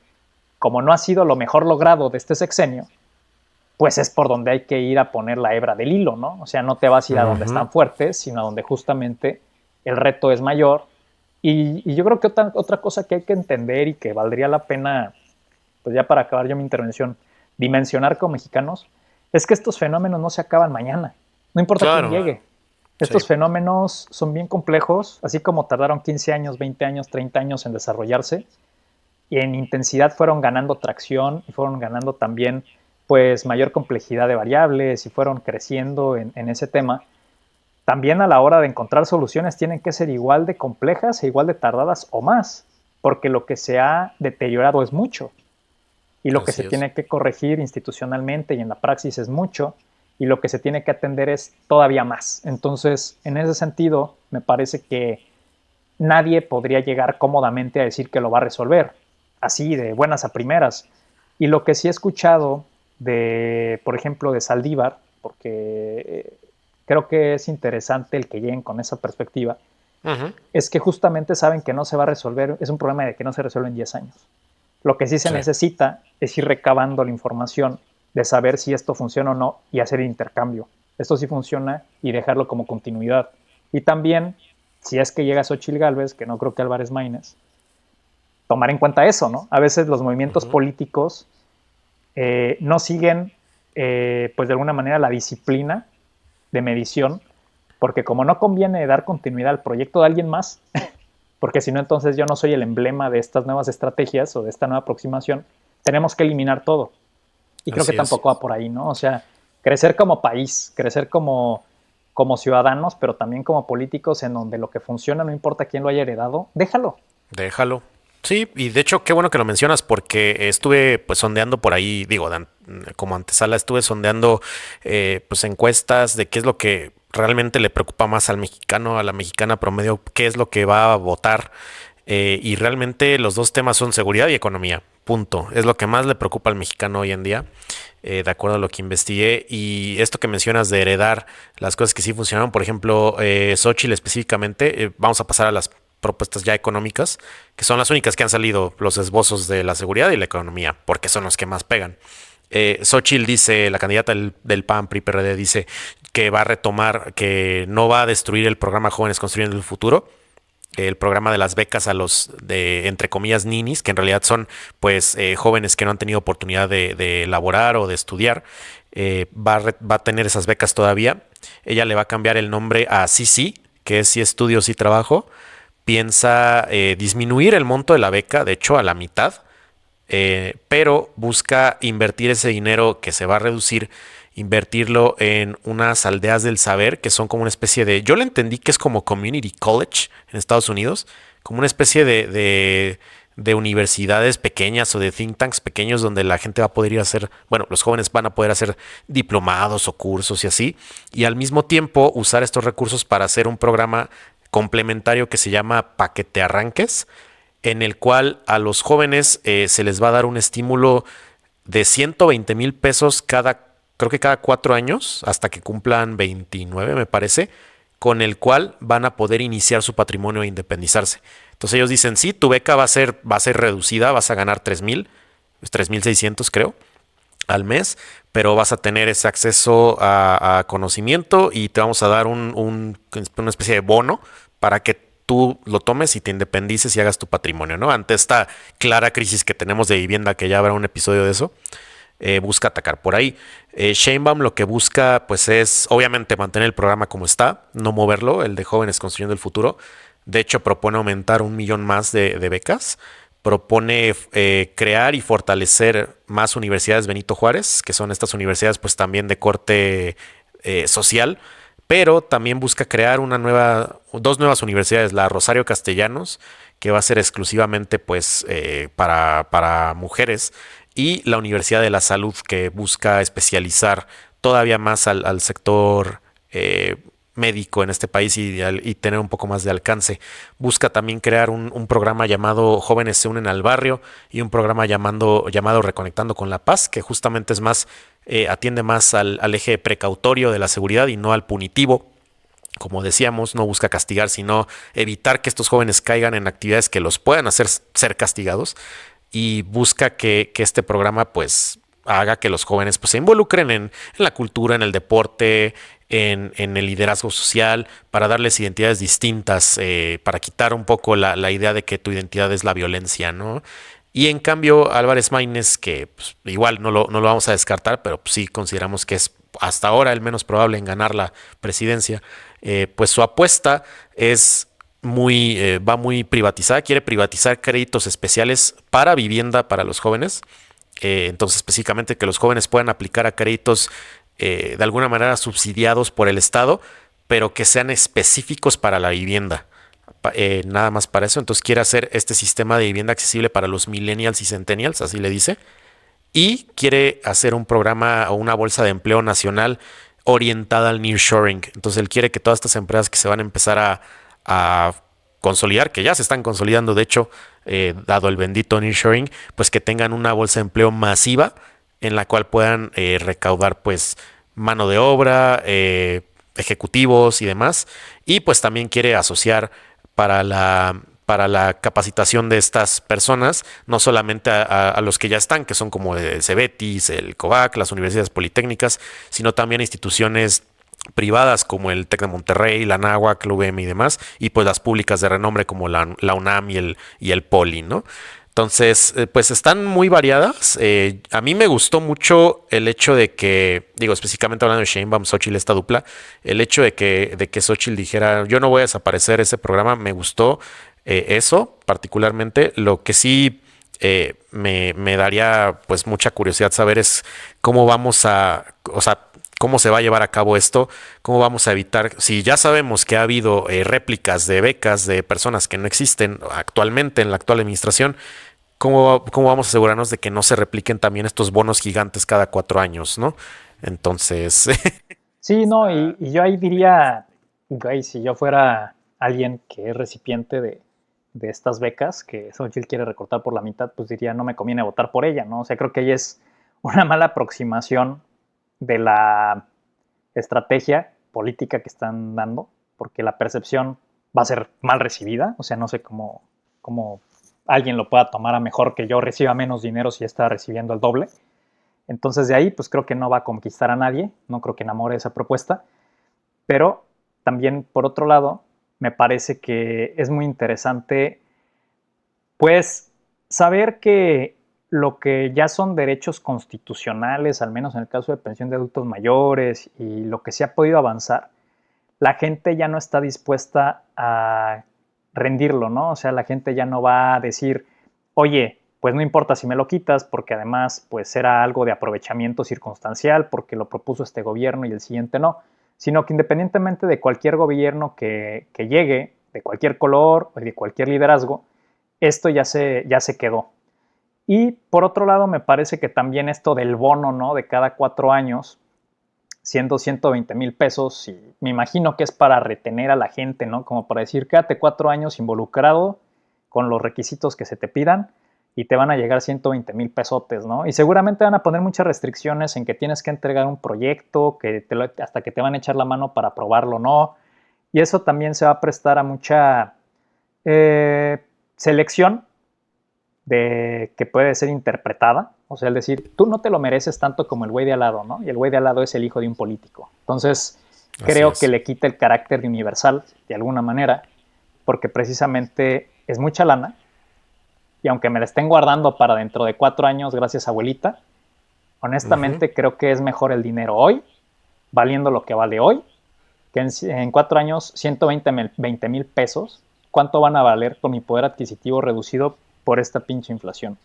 como no ha sido lo mejor logrado de este sexenio, pues es por donde hay que ir a poner la hebra del hilo, ¿no? O sea, no te vas a ir a donde están fuertes, sino a donde justamente el reto es mayor. Y yo creo que otra cosa que hay que entender y que valdría la pena, pues ya para acabar yo mi intervención, dimensionar como mexicanos, es que estos fenómenos no se acaban mañana, no importa quién Claro. llegue. Sí. Estos fenómenos son bien complejos, así como tardaron 15 años, 20 años, 30 años en desarrollarse, y en intensidad fueron ganando tracción y fueron ganando también pues mayor complejidad de variables y fueron creciendo en ese tema. También a la hora de encontrar soluciones tienen que ser igual de complejas e igual de tardadas o más, porque lo que se ha deteriorado es mucho y lo que Así se es. tiene que corregir institucionalmente y en la praxis es mucho, y lo que se tiene que atender es todavía más. Entonces, en ese sentido, me parece que nadie podría llegar cómodamente a decir que lo va a resolver, así de buenas a primeras. Y lo que sí he escuchado de, por ejemplo, de Saldívar, porque creo que es interesante el que lleguen con esa perspectiva, es que justamente saben que no se va a resolver, es un problema de que no se resuelve en 10 años. Lo que sí se necesita es ir recabando la información de saber si esto funciona o no y hacer el intercambio. Esto sí funciona y dejarlo como continuidad. Y también, si es que llega Xochitl Gálvez, que no creo que Álvarez Maínez, tomar en cuenta eso, ¿no? A veces los movimientos políticos no siguen, pues de alguna manera, la disciplina de medición, porque como no conviene dar continuidad al proyecto de alguien más, porque si no, entonces yo no soy el emblema de estas nuevas estrategias o de esta nueva aproximación, tenemos que eliminar todo. Y creo que Así es. tampoco va por ahí, ¿no? O sea, crecer como país, crecer como ciudadanos, pero también como políticos, en donde lo que funciona, no importa quién lo haya heredado, déjalo. Déjalo. Sí, y de hecho qué bueno que lo mencionas porque estuve pues sondeando por ahí, digo, como antesala estuve sondeando pues encuestas de qué es lo que realmente le preocupa más al mexicano, a la mexicana promedio, qué es lo que va a votar, y realmente los dos temas son seguridad y economía, punto. Es lo que más le preocupa al mexicano hoy en día, de acuerdo a lo que investigué. Y esto que mencionas de heredar las cosas que sí funcionaron, por ejemplo, Xochitl específicamente, vamos a pasar a las propuestas ya económicas, que son las únicas que han salido, los esbozos de la seguridad y la economía, porque son los que más pegan. Xochitl dice, la candidata del PAN, PRI, PRD, dice que va a retomar, que no va a destruir el programa Jóvenes Construyendo el Futuro, el programa de las becas a los de, entre comillas, ninis, que en realidad son pues jóvenes que no han tenido oportunidad de elaborar o de estudiar. Va a tener esas becas todavía. Ella le va a cambiar el nombre a Sí Sí, que es Sí Estudio, Sí Trabajo. Piensa disminuir el monto de la beca, de hecho a la mitad, pero busca invertir ese dinero que se va a reducir, invertirlo en unas aldeas del saber, que son como una especie de, yo lo entendí que es como community college en Estados Unidos, como una especie de universidades pequeñas o de think tanks pequeños donde la gente va a poder ir a hacer, bueno, los jóvenes van a poder hacer diplomados o cursos y así, y al mismo tiempo usar estos recursos para hacer un programa complementario que se llama Paquete Arranques, en el cual a los jóvenes se les va a dar un estímulo de 120,000 pesos creo que cada 4 años, hasta que cumplan 29, me parece, con el cual van a poder iniciar su patrimonio e independizarse. Entonces ellos dicen, sí, tu beca va a ser reducida, vas a ganar 3,600 creo, al mes, pero vas a tener ese acceso a conocimiento y te vamos a dar una especie de bono para que tú lo tomes y te independices y hagas tu patrimonio, ¿no? Ante esta clara crisis que tenemos de vivienda, que ya habrá un episodio de eso, busca atacar por ahí. Sheinbaum lo que busca, pues, es obviamente mantener el programa como está, no moverlo, el de Jóvenes Construyendo el Futuro. De hecho, propone aumentar 1 millón más de becas. Propone crear y fortalecer más universidades Benito Juárez, que son estas universidades, pues, también de corte social, pero también busca crear dos nuevas universidades, la Rosario Castellanos, que va a ser exclusivamente, pues, para mujeres, y la Universidad de la Salud, que busca especializar todavía más al sector médico en este país y tener un poco más de alcance. Busca también crear un programa llamado Jóvenes se unen al barrio y un programa llamado Reconectando con la Paz, que justamente es más, atiende más al eje precautorio de la seguridad y no al punitivo. Como decíamos, no busca castigar, sino evitar que estos jóvenes caigan en actividades que los puedan hacer ser castigados, y busca que este programa, pues, haga que los jóvenes, pues, se involucren en la cultura, en el deporte, en el liderazgo social, para darles identidades distintas, para quitar un poco la idea de que tu identidad es la violencia, ¿no? Y en cambio, Álvarez Maínez, que, pues, igual no lo vamos a descartar, pero, pues, sí consideramos que es hasta ahora el menos probable en ganar la presidencia, pues su apuesta va muy privatizada, quiere privatizar créditos especiales para vivienda para los jóvenes. Entonces, específicamente que los jóvenes puedan aplicar a créditos de alguna manera subsidiados por el Estado, pero que sean específicos para la vivienda. Nada más para eso. Entonces quiere hacer este sistema de vivienda accesible para los millennials y centennials, así le dice. Y quiere hacer un programa o una bolsa de empleo nacional orientada al nearshoring. Entonces él quiere que todas estas empresas que se van a empezar a consolidar, que ya se están consolidando, de hecho, dado el bendito nearshoring, pues que tengan una bolsa de empleo masiva en la cual puedan recaudar, pues, mano de obra, ejecutivos y demás. Y pues también quiere asociar para la capacitación de estas personas, no solamente a los que ya están, que son como el Cebetis, el COVAC, las universidades politécnicas, sino también a instituciones privadas como el TEC de Monterrey, la Anáhuac, la UVM y demás, y pues las públicas de renombre como la UNAM y el Poli, ¿no? Entonces, pues están muy variadas. A mí me gustó mucho el hecho de que, digo, específicamente hablando de Sheinbaum, Xochitl, esta dupla, el hecho de que Xochitl dijera, yo no voy a desaparecer ese programa, me gustó eso particularmente. Lo que sí me daría, pues, mucha curiosidad saber es cómo o sea, cómo se va a llevar a cabo esto, cómo vamos a evitar, si ya sabemos que ha habido réplicas de becas de personas que no existen actualmente en la actual administración, ¿cómo vamos a asegurarnos de que no se repliquen también estos bonos gigantes cada 4 años, ¿no? Entonces, Sí, no, y yo ahí diría, güey, si yo fuera alguien que es recipiente de estas becas que Xochitl quiere recortar por la mitad, pues diría, no me conviene votar por ella, ¿no? O sea, creo que ella es una mala aproximación de la estrategia política que están dando, porque la percepción va a ser mal recibida, o sea, no sé cómo alguien lo pueda tomar a mejor que yo reciba menos dinero si está recibiendo el doble. Entonces de ahí, pues creo que no va a conquistar a nadie, no creo que enamore esa propuesta, pero también por otro lado, me parece que es muy interesante, pues, saber que lo que ya son derechos constitucionales, al menos en el caso de pensión de adultos mayores y lo que se ha podido avanzar, la gente ya no está dispuesta a rendirlo, ¿no? O sea, la gente ya no va a decir, oye, pues no importa si me lo quitas, porque además pues era algo de aprovechamiento circunstancial, porque lo propuso este gobierno y el siguiente no, sino que independientemente de cualquier gobierno que llegue, de cualquier color o de cualquier liderazgo, esto ya se quedó. Y por otro lado, me parece que también esto del bono, ¿no? De cada 4 años, siendo 120,000 pesos, y me imagino que es para retener a la gente, ¿no? Como para decir, quédate 4 años involucrado con los requisitos que se te pidan y te van a llegar 120,000 pesotes, ¿no? Y seguramente van a poner muchas restricciones en que tienes que entregar un proyecto, hasta que te van a echar la mano para aprobarlo o no. Y eso también se va a prestar a mucha selección de que puede ser interpretada. O sea, es decir, tú no te lo mereces tanto como el güey de al lado, ¿no? Y el güey de al lado es el hijo de un político. Entonces, creo que le quita el carácter de universal, de alguna manera, porque precisamente es mucha lana, y aunque me la estén guardando para dentro de 4 años, gracias abuelita, honestamente creo que es mejor el dinero hoy, valiendo lo que vale hoy, que en 4 años 120,000 pesos, ¿cuánto van a valer con mi poder adquisitivo reducido por esta pinche inflación?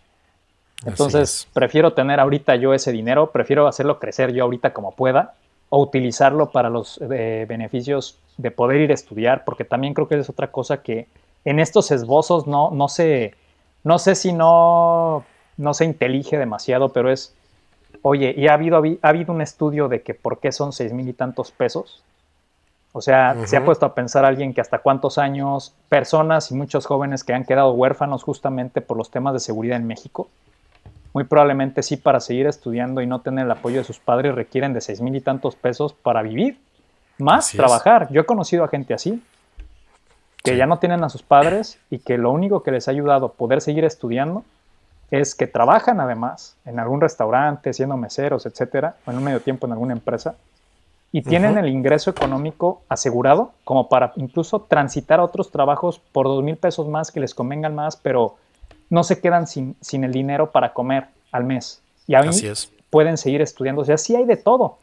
Entonces, prefiero tener ahorita yo ese dinero, prefiero hacerlo crecer yo ahorita como pueda, o utilizarlo para los beneficios de poder ir a estudiar, porque también creo que es otra cosa que en estos esbozos no sé si no se intelige demasiado, pero es, oye, y ha habido un estudio de que por qué son 6,000 y tantos pesos. O sea, se ha puesto a pensar alguien que hasta cuántos años, personas y muchos jóvenes que han quedado huérfanos justamente por los temas de seguridad en México, muy probablemente sí, para seguir estudiando y no tener el apoyo de sus padres, requieren de 6,000 y tantos pesos para vivir, más así trabajar. Yo he conocido a gente así, que ya no tienen a sus padres y que lo único que les ha ayudado a poder seguir estudiando es que trabajan además en algún restaurante, siendo meseros, etcétera, o en un medio tiempo en alguna empresa, y tienen el ingreso económico asegurado como para incluso transitar a otros trabajos por 2,000 pesos más que les convengan más, pero no se quedan sin el dinero para comer al mes. Y ahí pueden seguir estudiando. O sea, sí hay de todo.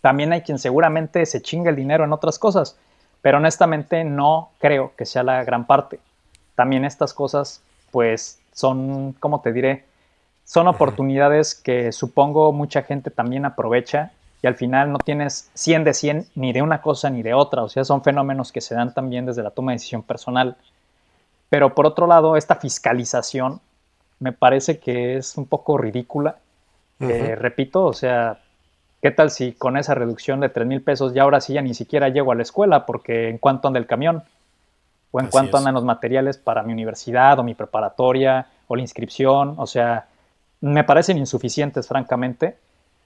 También hay quien seguramente se chinga el dinero en otras cosas, pero honestamente no creo que sea la gran parte. También estas cosas, pues, son, ¿cómo te diré? Son oportunidades que supongo mucha gente también aprovecha, y al final no tienes 100 de 100 ni de una cosa ni de otra. O sea, son fenómenos que se dan también desde la toma de decisión personal. Pero por otro lado, esta fiscalización me parece que es un poco ridícula. Repito, o sea, ¿qué tal si con esa reducción de 3,000 pesos ya ahora sí ya ni siquiera llego a la escuela, porque en cuánto anda el camión? O en cuánto andan los materiales para mi universidad o mi preparatoria o la inscripción. O sea, me parecen insuficientes, francamente.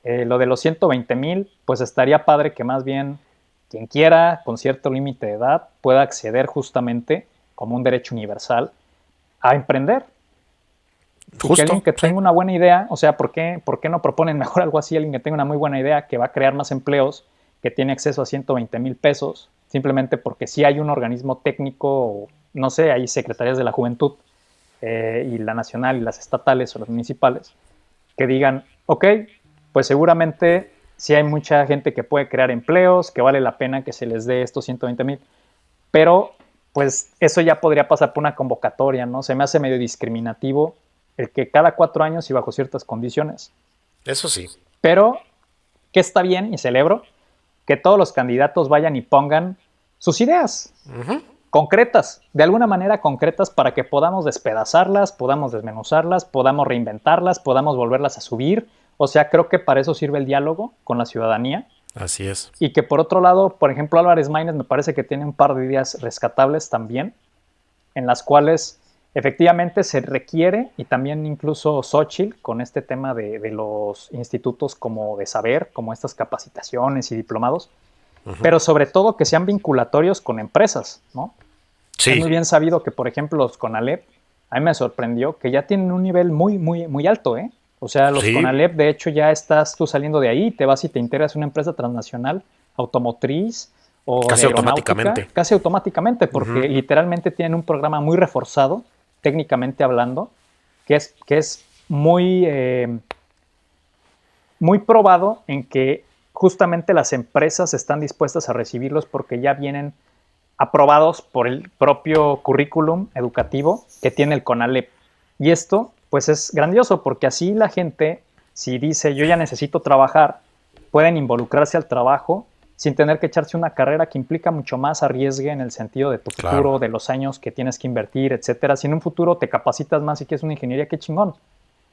Lo de los 120,000, pues estaría padre que más bien quien quiera, con cierto límite de edad, pueda acceder justamente como un derecho universal a emprender. Y que alguien que tenga una buena idea, o sea, ¿por qué no proponen mejor algo así? Alguien que tenga una muy buena idea, que va a crear más empleos, que tiene acceso a 120,000 pesos, simplemente porque sí hay un organismo técnico, no sé, hay secretarías de la juventud, y la nacional y las estatales o las municipales, que digan, ok, pues seguramente sí hay mucha gente que puede crear empleos, que vale la pena que se les dé estos 120,000, pero pues eso ya podría pasar por una convocatoria, ¿no? Se me hace medio discriminativo el que cada 4 años y bajo ciertas condiciones. Eso sí. Pero que está bien y celebro que todos los candidatos vayan y pongan sus ideas concretas, de alguna manera concretas, para que podamos despedazarlas, podamos desmenuzarlas, podamos reinventarlas, podamos volverlas a subir. O sea, creo que para eso sirve el diálogo con la ciudadanía. Así es. Y que por otro lado, por ejemplo, Álvarez Maínez me parece que tiene un par de ideas rescatables también, en las cuales efectivamente se requiere, y también incluso Xóchitl con este tema de los institutos como de saber, como estas capacitaciones y diplomados, pero sobre todo que sean vinculatorios con empresas, ¿no? Sí. Es muy bien sabido que, por ejemplo, los CONALEP, a mí me sorprendió que ya tienen un nivel muy, muy, muy alto, ¿eh? O sea, los CONALEP, de hecho, ya estás tú saliendo de ahí, te vas y te integras a una empresa transnacional, automotriz o casi automáticamente. Casi automáticamente, porque literalmente tienen un programa muy reforzado, técnicamente hablando, que es muy, muy probado en que justamente las empresas están dispuestas a recibirlos porque ya vienen aprobados por el propio currículum educativo que tiene el CONALEP. Y esto pues es grandioso, porque así la gente, si dice yo ya necesito trabajar, pueden involucrarse al trabajo sin tener que echarse una carrera que implica mucho más arriesgue en el sentido de tu futuro, Claro. de los años que tienes que invertir, etcétera. Si en un futuro te capacitas más y quieres una ingeniería, qué chingón.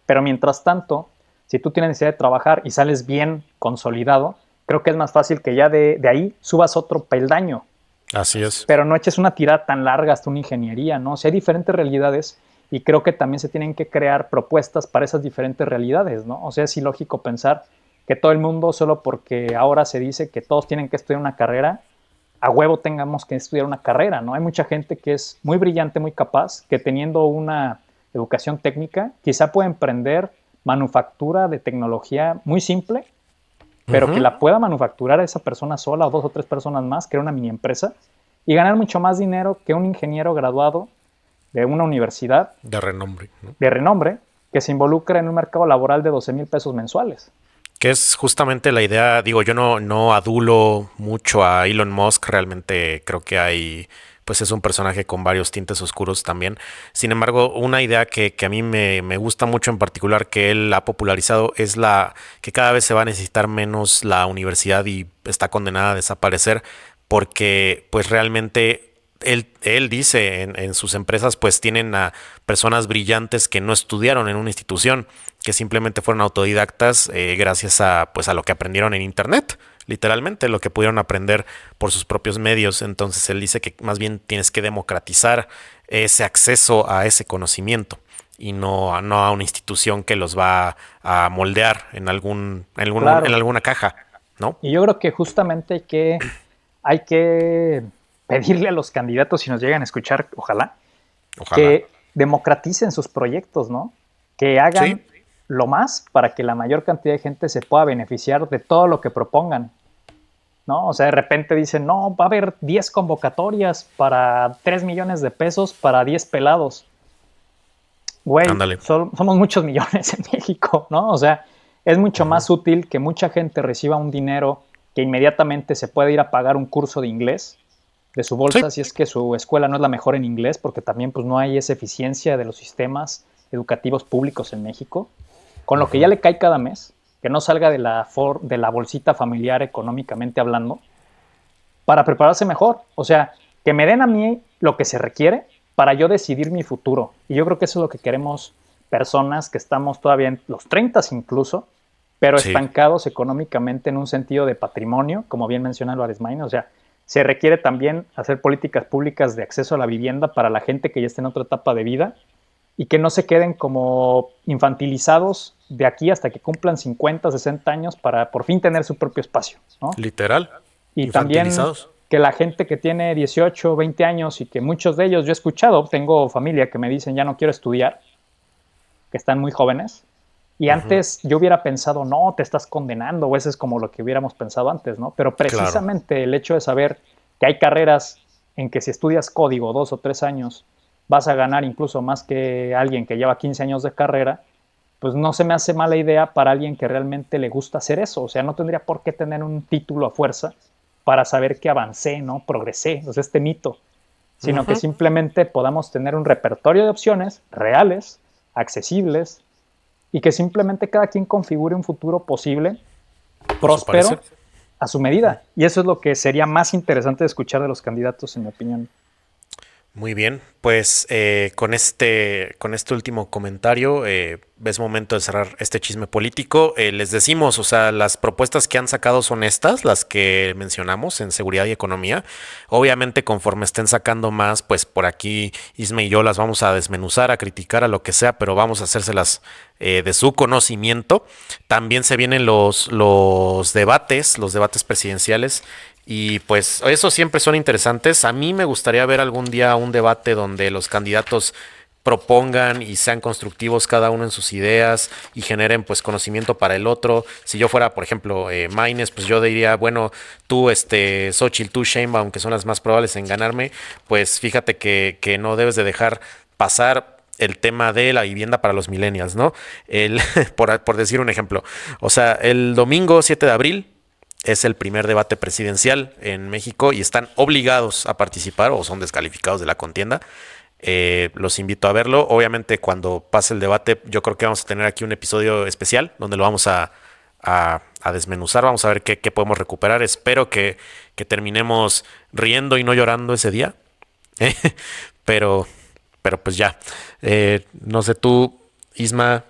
Pero mientras tanto, si tú tienes necesidad de trabajar y sales bien consolidado, creo que es más fácil que ya de ahí subas otro peldaño, Así es. pero no eches una tirada tan larga hasta una ingeniería, ¿no? O sea, hay diferentes realidades y creo que también se tienen que crear propuestas para esas diferentes realidades, ¿no? O sea, es ilógico pensar que todo el mundo, solo porque ahora se dice que todos tienen que estudiar una carrera, a huevo tengamos que estudiar una carrera, ¿no? Hay mucha gente que es muy brillante, muy capaz, que teniendo una educación técnica, quizá puede emprender manufactura de tecnología muy simple, pero que la pueda manufacturar esa persona sola o 2 o 3 personas más, crear una mini empresa y ganar mucho más dinero que un ingeniero graduado de una universidad De renombre, ¿no? de renombre que se involucra en un mercado laboral de 12,000 pesos mensuales. Que es justamente la idea, digo, yo no adulo mucho a Elon Musk, realmente creo que pues es un personaje con varios tintes oscuros también. Sin embargo, una idea que a mí me gusta mucho en particular que él ha popularizado es la que cada vez se va a necesitar menos la universidad y está condenada a desaparecer porque pues realmente él dice en sus empresas pues tienen a personas brillantes que no estudiaron en una institución, que simplemente fueron autodidactas gracias a pues a lo que aprendieron en internet, literalmente lo que pudieron aprender por sus propios medios. Entonces él dice que más bien tienes que democratizar ese acceso a ese conocimiento y no a una institución que los va a moldear en Claro. alguna caja, ¿no? Y yo creo que justamente hay que pedirle a los candidatos, si nos llegan a escuchar, ojalá, Ojalá. que democraticen sus proyectos, ¿no? Que Sí, hagan lo más para que la mayor cantidad de gente se pueda beneficiar de todo lo que propongan, ¿no? O sea, de repente dicen, no, va a haber 10 convocatorias para 3 millones de pesos para 10 pelados. Güey, ándale. somos muchos millones en México, ¿no? O sea, es mucho más útil que mucha gente reciba un dinero que inmediatamente se puede ir a pagar un curso de inglés de su Sí. bolsa si es que su escuela no es la mejor en inglés, porque también pues no hay esa eficiencia de los sistemas educativos públicos en México, con lo que ya le cae cada mes, que no salga de la bolsita familiar económicamente hablando, para prepararse mejor. O sea, que me den a mí lo que se requiere para yo decidir mi futuro. Y yo creo que eso es lo que queremos personas que estamos todavía en los 30 incluso, pero Sí. estancados económicamente en un sentido de patrimonio, como bien menciona Álvarez Maínez. O sea, se requiere también hacer políticas públicas de acceso a la vivienda para la gente que ya está en otra etapa de vida y que no se queden como infantilizados de aquí hasta que cumplan 50, 60 años para por fin tener su propio espacio, ¿no? Literal. Y también Infantilizados. que la gente que tiene 18, 20 años y que muchos de ellos yo he escuchado, tengo familia que me dicen ya no quiero estudiar, que están muy jóvenes. Y antes yo hubiera pensado, no, te estás condenando, o eso es como lo que hubiéramos pensado antes, ¿no? Pero Claro. precisamente el hecho de saber que hay carreras en que si estudias código 2 o 3 años vas a ganar incluso más que alguien que lleva 15 años de carrera, pues no se me hace mala idea para alguien que realmente le gusta hacer eso. O sea, no tendría por qué tener un título a fuerza para saber que avancé, ¿no? Progresé, o sea, este mito, sino que simplemente podamos tener un repertorio de opciones reales, accesibles, y que simplemente cada quien configure un futuro posible, A su próspero, parecer. a su medida. Y eso es lo que sería más interesante de escuchar de los candidatos, en mi opinión. Muy bien, pues con este último comentario es momento de cerrar este chisme político. Les decimos, o sea, las propuestas que han sacado son estas, las que mencionamos en seguridad y economía. Obviamente, conforme estén sacando más, pues por aquí Isme y yo las vamos a desmenuzar, a criticar, a lo que sea, pero vamos a hacérselas de su conocimiento. También se vienen los debates presidenciales. Y pues eso siempre son interesantes. A mí me gustaría ver algún día un debate donde los candidatos propongan y sean constructivos cada uno en sus ideas y generen pues conocimiento para el otro. Si yo fuera, por ejemplo, Maines, pues yo diría, bueno, tú, Xochitl, tú, Sheinbaum, que son las más probables en ganarme, pues fíjate que no debes de dejar pasar el tema de la vivienda para los millennials, ¿no? Por decir un ejemplo. O sea, el domingo 7 de abril es el primer debate presidencial en México y están obligados a participar o son descalificados de la contienda Los invito a verlo. Obviamente cuando pase el debate yo creo que vamos a tener aquí un episodio especial donde lo vamos a desmenuzar, vamos a ver qué podemos recuperar. Espero que terminemos riendo y no llorando ese día. pero, pero pues ya. No sé tú, Isma,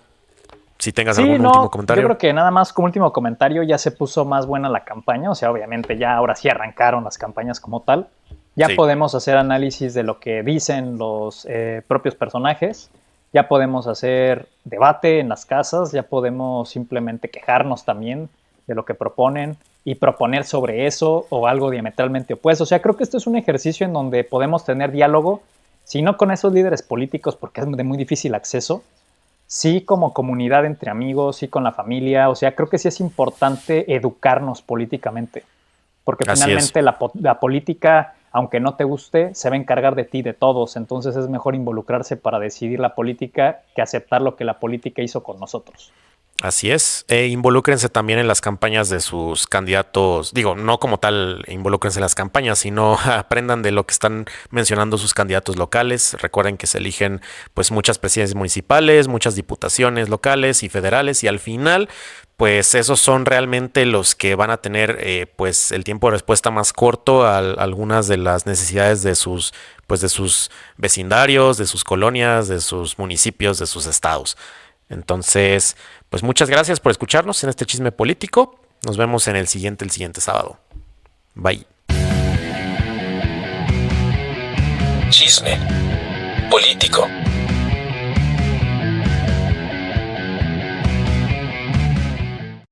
si tengas algún último comentario. Yo creo que nada más como último comentario, ya se puso más buena la campaña, o sea, obviamente ya ahora sí arrancaron las campañas como tal. Ya Sí. podemos hacer análisis de lo que dicen los propios personajes, ya podemos hacer debate en las casas, ya podemos simplemente quejarnos también de lo que proponen y proponer sobre eso o algo diametralmente opuesto. O sea, creo que esto es un ejercicio en donde podemos tener diálogo, si no con esos líderes políticos, porque es de muy difícil acceso, sí como comunidad entre amigos, sí con la familia. O sea, creo que sí es importante educarnos políticamente, porque Así es. finalmente la política, aunque no te guste, se va a encargar de ti, de todos. Entonces es mejor involucrarse para decidir la política que aceptar lo que la política hizo con nosotros. Así es. Involúcrense también en las campañas de sus candidatos. Digo, no como tal involúcrense en las campañas, sino aprendan de lo que están mencionando sus candidatos locales. Recuerden que se eligen pues muchas presidencias municipales, muchas diputaciones locales y federales, y al final pues esos son realmente los que van a tener pues el tiempo de respuesta más corto a algunas de las necesidades de sus vecindarios, de sus colonias, de sus municipios, de sus estados. Entonces, pues muchas gracias por escucharnos en este chisme político. Nos vemos en el siguiente sábado. Bye. Chisme político.